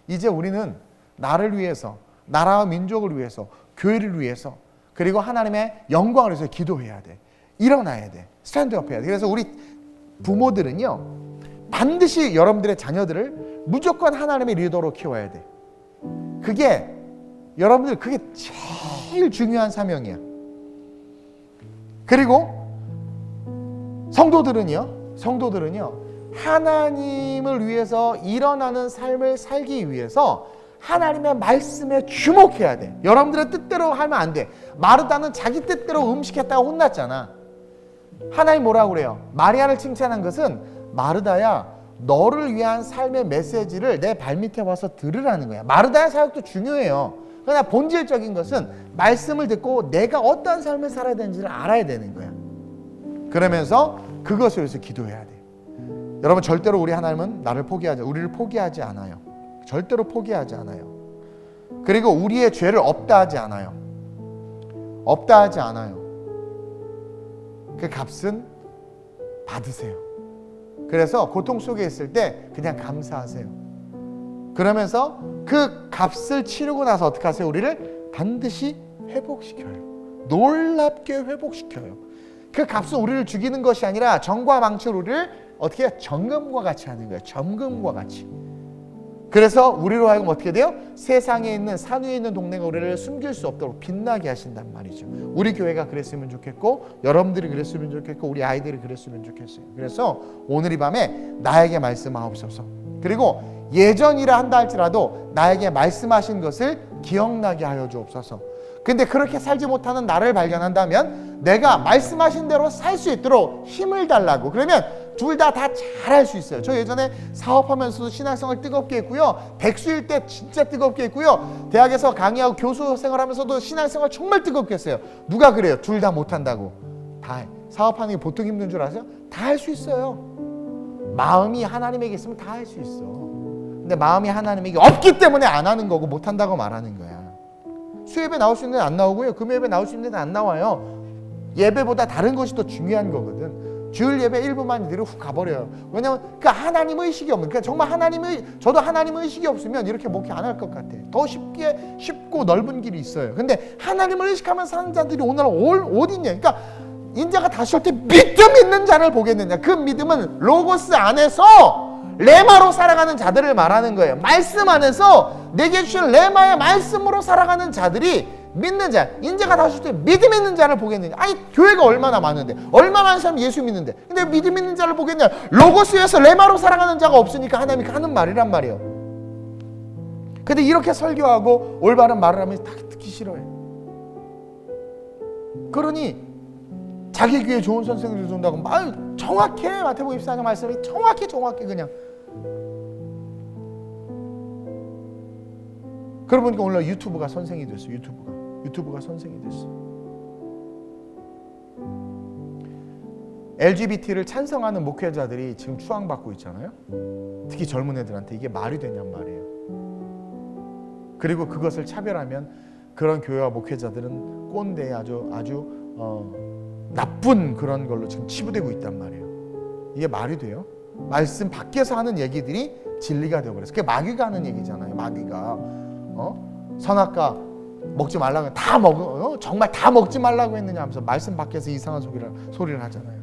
이제 우리는 나를 위해서, 나라와 민족을 위해서, 교회를 위해서, 그리고 하나님의 영광을 위해서 기도해야 돼. 일어나야 돼. 스탠드업 해야 돼. 그래서 우리 부모들은요, 반드시 여러분들의 자녀들을 무조건 하나님의 리더로 키워야 돼. 그게 여러분들 그게 제일 중요한 사명이야. 그리고 성도들은요, 하나님을 위해서 일어나는 삶을 살기 위해서 하나님의 말씀에 주목해야 돼. 여러분들의 뜻대로 하면 안 돼. 마르다는 자기 뜻대로 음식했다가 혼났잖아. 하나님 뭐라고 그래요? 마리아를 칭찬한 것은 마르다야, 너를 위한 삶의 메시지를 내 발밑에 와서 들으라는 거야. 마르다의 사역도 중요해요. 그러나 본질적인 것은 말씀을 듣고 내가 어떤 삶을 살아야 되는지를 알아야 되는 거야. 그러면서 그것을 위해서 기도해야 돼. 여러분, 절대로 우리 하나님은 우리를 포기하지 않아요. 절대로 포기하지 않아요. 그리고 우리의 죄를 없다 하지 않아요. 그 값은 받으세요. 그래서 고통 속에 있을 때 그냥 감사하세요. 그러면서 그 값을 치르고 나서 어떻게 하세요? 우리를 반드시 회복시켜요. 놀랍게 회복시켜요. 그 값은 우리를 죽이는 것이 아니라 정과 망치로 우리를 어떻게 해요? 정금과 같이 하는 거예요. 정금과 같이. 그래서 우리로 하여금 어떻게 돼요? 세상에 있는 산 위에 있는 동네가 우리를 숨길 수 없도록 빛나게 하신단 말이죠. 우리 교회가 그랬으면 좋겠고, 여러분들이 그랬으면 좋겠고, 우리 아이들이 그랬으면 좋겠어요. 그래서 오늘 이 밤에 나에게 말씀하옵소서. 그리고 예전이라 한다 할지라도 나에게 말씀하신 것을 기억나게 하여 주옵소서. 근데 그렇게 살지 못하는 나를 발견한다면 내가 말씀하신 대로 살 수 있도록 힘을 달라고. 그러면 둘 다 잘할 수 있어요. 저 예전에 사업하면서도 신앙생활 뜨겁게 했고요. 백수일 때 진짜 뜨겁게 했고요. 대학에서 강의하고 교수 생활하면서도 신앙생활 정말 뜨겁게 했어요. 누가 그래요? 둘 다 못한다고. 다 해. 사업하는 게 보통 힘든 줄 아세요? 다 할 수 있어요. 마음이 하나님에게 있으면 다 할 수 있어. 근데 마음이 하나님에게 없기 때문에 안 하는 거고 못한다고 말하는 거야. 수예배 나올 수 있는 데는 안 나오고요. 금요예배 나올 수 있는 데는 안 나와요. 예배보다 다른 것이 더 중요한 거거든. 주일 예배 1분만 드리고 훅 가버려요. 왜냐면 그 하나님 의식이 없는, 그러니까 정말 저도 하나님 의식이 없으면 이렇게 목회 안 할 것 같아. 더 쉽고 넓은 길이 있어요. 근데 하나님을 의식하면서 사는 자들이 오늘 어디 있냐? 그러니까 인자가 다시 올 때 믿음 있는 자를 보겠느냐. 그 믿음은 로고스 안에서 레마로 살아가는 자들을 말하는 거예요. 말씀 안에서 내게 주신 레마의 말씀으로 살아가는 자들이 믿는 자, 인자가 다시 올 때 믿음 있는 자를 보겠느냐. 아니, 교회가 얼마나 많은데, 얼마나 많은 사람이 예수 믿는데, 근데 믿음 있는 자를 보겠느냐. 로고스에서 레마로 살아가는 자가 없으니까 하나님이 하는 말이란 말이에요. 근데 이렇게 설교하고 올바른 말을 하면 다 듣기 싫어해. 그러니 자기 교회 좋은 선생님을 준다고 말 정확해. 마태복음 24장 말씀이 정확해 그냥. 그러고 보니까 오늘 유튜브가 선생이 됐어. 유튜브가 선생이 됐어. LGBT를 찬성하는 목회자들이 지금 추앙받고 있잖아요. 특히 젊은 애들한테 이게 말이 되냔 말이에요. 그리고 그것을 차별하면 그런 교회와 목회자들은 꼰대, 아주 나쁜 그런 걸로 지금 치부되고 있단 말이에요. 이게 말이 돼요? 말씀 밖에서 하는 얘기들이 진리가 되어버렸어요. 그게 마귀가 하는 얘기잖아요. 마귀가 선악과 먹지 말라고 다 정말 다 먹지 말라고 했느냐 하면서 말씀 밖에서 이상한 소리를 하잖아요.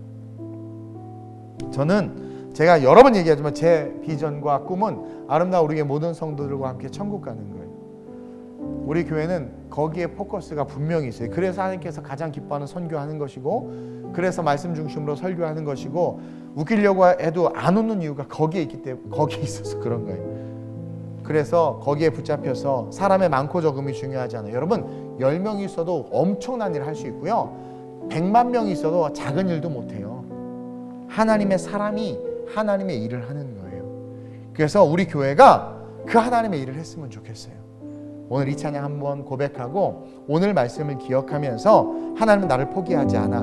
저는 제가 여러 번 얘기하지만 제 비전과 꿈은 아름다운 우리의 모든 성도들과 함께 천국 가는 거예요. 우리 교회는 거기에 포커스가 분명히 있어요. 그래서 하나님께서 가장 기뻐하는 선교하는 것이고, 그래서 말씀 중심으로 설교하는 것이고, 웃기려고 해도 안 웃는 이유가 거기에 있기 때문에, 거기에 있어서 그런 거예요. 그래서 거기에 붙잡혀서 사람의 많고 적음이 중요하지 않아요. 여러분 10명이 있어도 엄청난 일을 할 수 있고요, 100만 명이 있어도 작은 일도 못해요. 하나님의 사람이 하나님의 일을 하는 거예요. 그래서 우리 교회가 그 하나님의 일을 했으면 좋겠어요. 오늘 이 찬양 한번 고백하고 오늘 말씀을 기억하면서 하나님은 나를 포기하지 않아,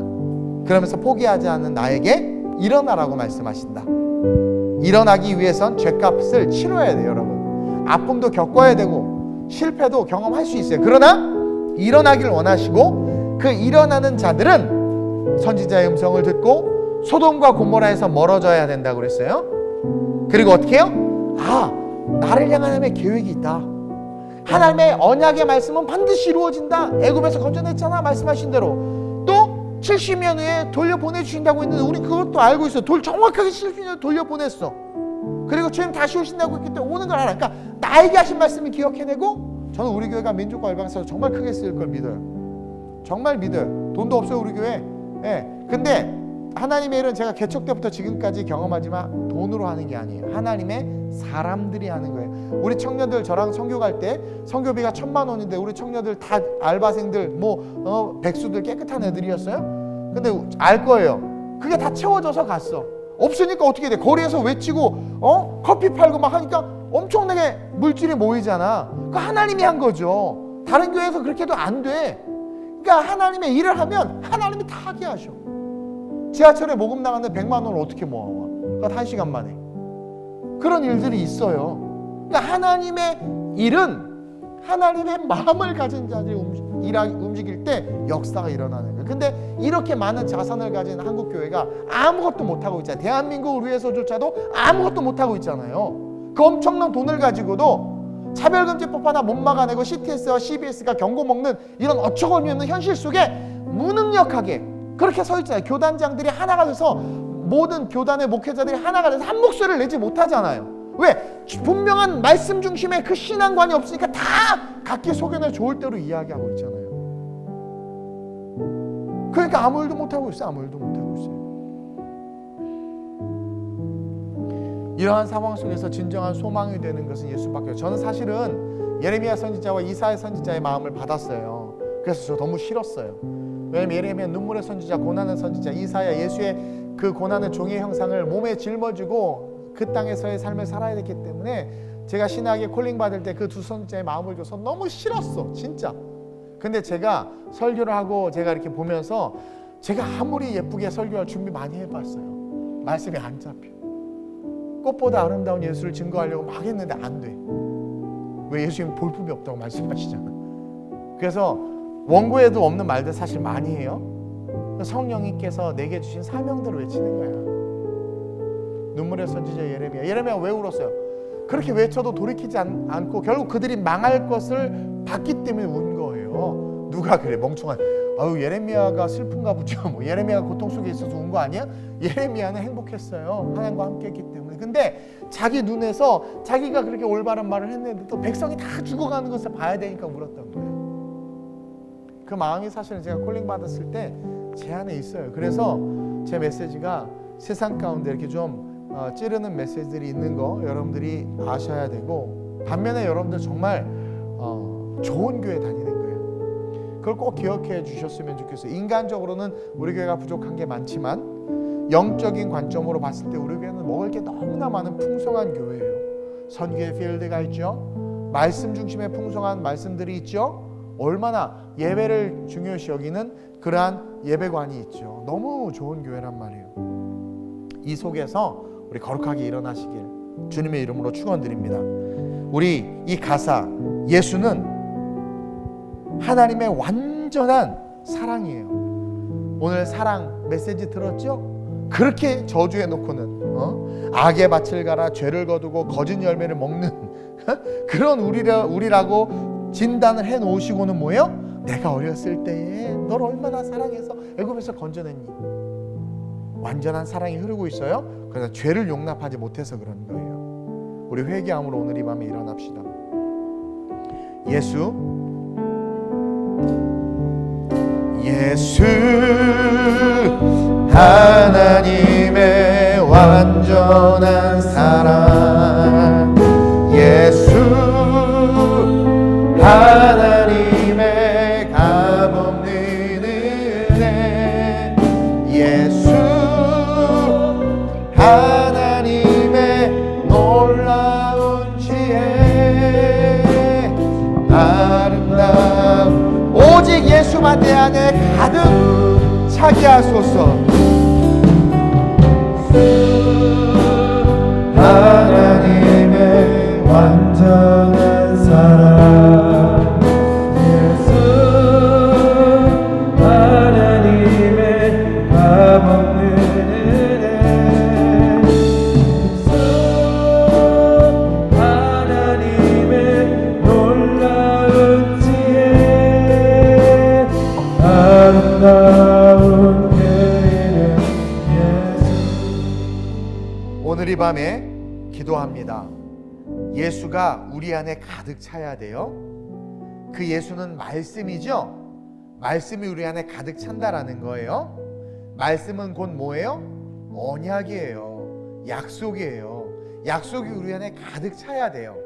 그러면서 포기하지 않는 나에게 일어나라고 말씀하신다. 일어나기 위해선 죄값을 치러야 돼요. 여러분 아픔도 겪어야 되고 실패도 경험할 수 있어요. 그러나 일어나길 원하시고, 그 일어나는 자들은 선지자의 음성을 듣고 소돔과 고모라에서 멀어져야 된다고 그랬어요. 그리고 어떻게 해요? 나를 향한 하나님의 계획이 있다. 하나님의 언약의 말씀은 반드시 이루어진다. 애굽에서 건져냈잖아, 말씀하신 대로. 또 70년 후에 돌려보내주신다고 했는데 우리 그것도 알고 있어. 정확하게 70년 돌려보냈어. 그리고 주님 다시 오신다고 했기 때문에 오는 걸 알아. 그러니까 나에게 하신 말씀을 기억해내고, 저는 우리 교회가 민족과 열방에서 정말 크게 쓰일 걸 믿어요. 정말 믿어요. 돈도 없어요 우리 교회. 근데 하나님의 일은 제가 개척 때부터 지금까지 경험하지만 돈으로 하는 게 아니에요. 하나님의 사람들이 하는 거예요. 우리 청년들 저랑 선교 갈 때 선교비가 1,000만 원인데 우리 청년들 다 알바생들 백수들 깨끗한 애들이었어요. 근데 알 거예요. 그게 다 채워져서 갔어. 없으니까 어떻게 돼? 거리에서 외치고 커피 팔고 막 하니까 엄청나게 물질이 모이잖아. 그 하나님이 한 거죠. 다른 교회에서 그렇게 해도 안 돼. 그러니까 하나님의 일을 하면 하나님이 다 하게 하셔. 지하철에 모금 나갔는데 100만 원을 어떻게 모아와? 그러니까 1시간 만에. 그런 일들이 있어요. 그러니까 하나님의 일은 하나님의 마음을 가진 자들이 움직일 때 역사가 일어나는 거예요. 근데 이렇게 많은 자산을 가진 한국 교회가 아무것도 못하고 있잖아요. 대한민국을 위해서조차도 아무것도 못하고 있잖아요. 그 엄청난 돈을 가지고도 차별금지법 하나 못 막아내고 CTS와 CBS가 경고 먹는 이런 어처구니 없는 현실 속에 무능력하게 그렇게 서 있잖아요. 교단장들이 하나가 돼서, 모든 교단의 목회자들이 하나가 돼서 한 목소리를 내지 못하잖아요. 왜? 분명한 말씀 중심의 그 신앙관이 없으니까 다 각기 소견을 좋을 대로 이야기하고 있잖아요. 그러니까 아무 일도 못하고 있어요. 아무 일도 못하고 있어요. 이러한 상황 속에서 진정한 소망이 되는 것은 예수밖에 없어요. 저는 사실은 예레미야 선지자와 이사야 선지자의 마음을 받았어요. 그래서 저 너무 싫었어요. 왜냐면 예레미야 눈물의 선지자, 고난의 선지자, 이사야 예수의 그 고난의 종의 형상을 몸에 짊어지고 그 땅에서의 삶을 살아야 됐기 때문에 제가 신학에 콜링 받을 때 그 두 선지자의 마음을 줘서 너무 싫었어, 진짜. 근데 제가 설교를 하고 제가 이렇게 보면서 제가 아무리 예쁘게 설교할 준비 많이 해봤어요. 말씀이 안 잡혀. 꽃보다 아름다운 예수를 증거하려고 막 했는데 안 돼. 왜? 예수님 볼품이 없다고 말씀하시잖아. 그래서 원고에도 없는 말들 사실 많이 해요. 성령님께서 내게 주신 사명들을 외치는 거야. 눈물의 선지자 예레미야 왜 울었어요? 그렇게 외쳐도 돌이키지 않고 결국 그들이 망할 것을 봤기 때문에 운 거예요. 누가 그래? 멍청한. 예레미야가 슬픈가 보죠. 예레미야가 고통 속에 있어서 운 거 아니야? 예레미야는 행복했어요. 하나님과 함께 했기 때문에. 근데 자기 눈에서 자기가 그렇게 올바른 말을 했는데 또 백성이 다 죽어가는 것을 봐야 되니까 울었던 거예요. 그 마음이 사실은 제가 콜링 받았을 때 제 안에 있어요. 그래서 제 메시지가 세상 가운데 이렇게 좀 찌르는 메시지들이 있는 거 여러분들이 아셔야 되고, 반면에 여러분들 정말 좋은 교회 다니는 거예요. 그걸 꼭 기억해 주셨으면 좋겠어요. 인간적으로는 우리 교회가 부족한 게 많지만 영적인 관점으로 봤을 때 우리 교회는 먹을 게 너무나 많은 풍성한 교회예요. 선교의 필드가 있죠. 말씀 중심의 풍성한 말씀들이 있죠. 얼마나 예배를 중요시 여기는 그러한 예배관이 있죠. 너무 좋은 교회란 말이에요. 이 속에서 우리 거룩하게 일어나시길 주님의 이름으로 축원드립니다. 우리 이 가사, 예수는 하나님의 완전한 사랑이에요. 오늘 사랑 메시지 들었죠? 그렇게 저주해 놓고는 악의 밭을 갈아 죄를 거두고 거짓 열매를 먹는 그런 우리라고 진단을 해 놓으시고는 뭐예요? 내가 어렸을 때에 널 얼마나 사랑해서 애굽에서 건져냈니? 완전한 사랑이 흐르고 있어요. 그래서 죄를 용납하지 못해서 그런 거예요. 우리 회개함으로 오늘 이 밤에 일어납시다. 예수 하나님의 완전한 사랑, 예수 하나님의 값없는 은혜, 예수 하나님의 놀라운 지혜, 아름다운 오직 예수만 내 안에 가득 차게 하소서. 하나님의 완전한 사랑, 예수 하나님의 값없는 은혜, 예수 하나님의 놀라운 지혜, 아름다운 계획 예수. 오늘 이 밤에 기도합니다. 예수가 우리 안에 가득 차야 돼요. 그 예수는 말씀이죠. 말씀이 우리 안에 가득 찬다라는 거예요. 말씀은 곧 뭐예요? 언약이에요. 약속이에요. 약속이 우리 안에 가득 차야 돼요.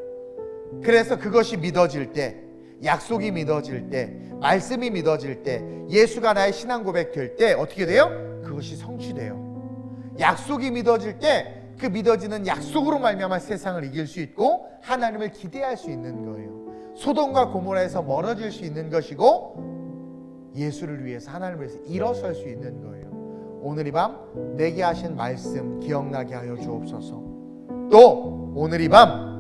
그래서 그것이 믿어질 때, 약속이 믿어질 때, 말씀이 믿어질 때, 예수가 나의 신앙 고백될 때 어떻게 돼요? 그것이 성취돼요. 약속이 믿어질 때 그 믿어지는 약속으로 말미암아 세상을 이길 수 있고 하나님을 기대할 수 있는 거예요. 소돔과 고모라에서 멀어질 수 있는 것이고 예수를 위해서, 하나님을 위해서 일어설 수 있는 거예요. 오늘 이 밤 내게 하신 말씀 기억나게 하여 주옵소서. 또 오늘 이 밤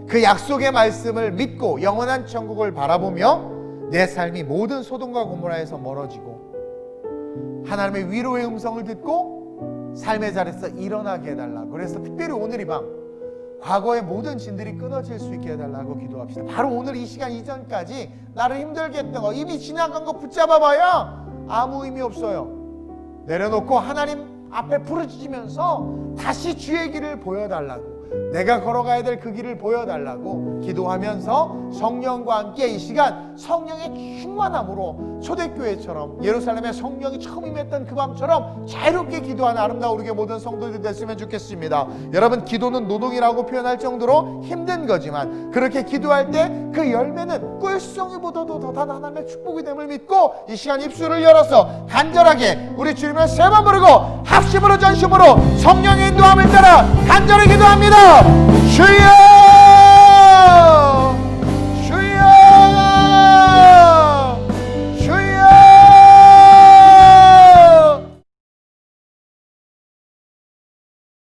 그 약속의 말씀을 믿고 영원한 천국을 바라보며 내 삶이 모든 소돔과 고모라에서 멀어지고 하나님의 위로의 음성을 듣고 삶의 자리에서 일어나게 해달라고. 그래서 특별히 오늘 이 밤 과거의 모든 진들이 끊어질 수 있게 해달라고 기도합시다. 바로 오늘 이 시간 이전까지 나를 힘들게 했던 거, 이미 지나간 거 붙잡아봐야 아무 의미 없어요. 내려놓고 하나님 앞에 부르짖으면서 다시 주의 길을 보여달라고, 내가 걸어가야 될 그 길을 보여달라고 기도하면서 성령과 함께 이 시간 성령의 충만함으로 초대교회처럼 예루살렘에 성령이 처음 임했던 그 밤처럼 자유롭게 기도하는 아름다운 우리의 모든 성도들이 됐으면 좋겠습니다. 여러분, 기도는 노동이라고 표현할 정도로 힘든 거지만 그렇게 기도할 때 그 열매는 꿀송이보다도 더한 하나님의 축복이 됨을 믿고 이 시간 입술을 열어서 간절하게 우리 주님을 세 번 부르고 합심으로 전심으로 성령의 인도함을 따라 간절히 기도합니다. 주여!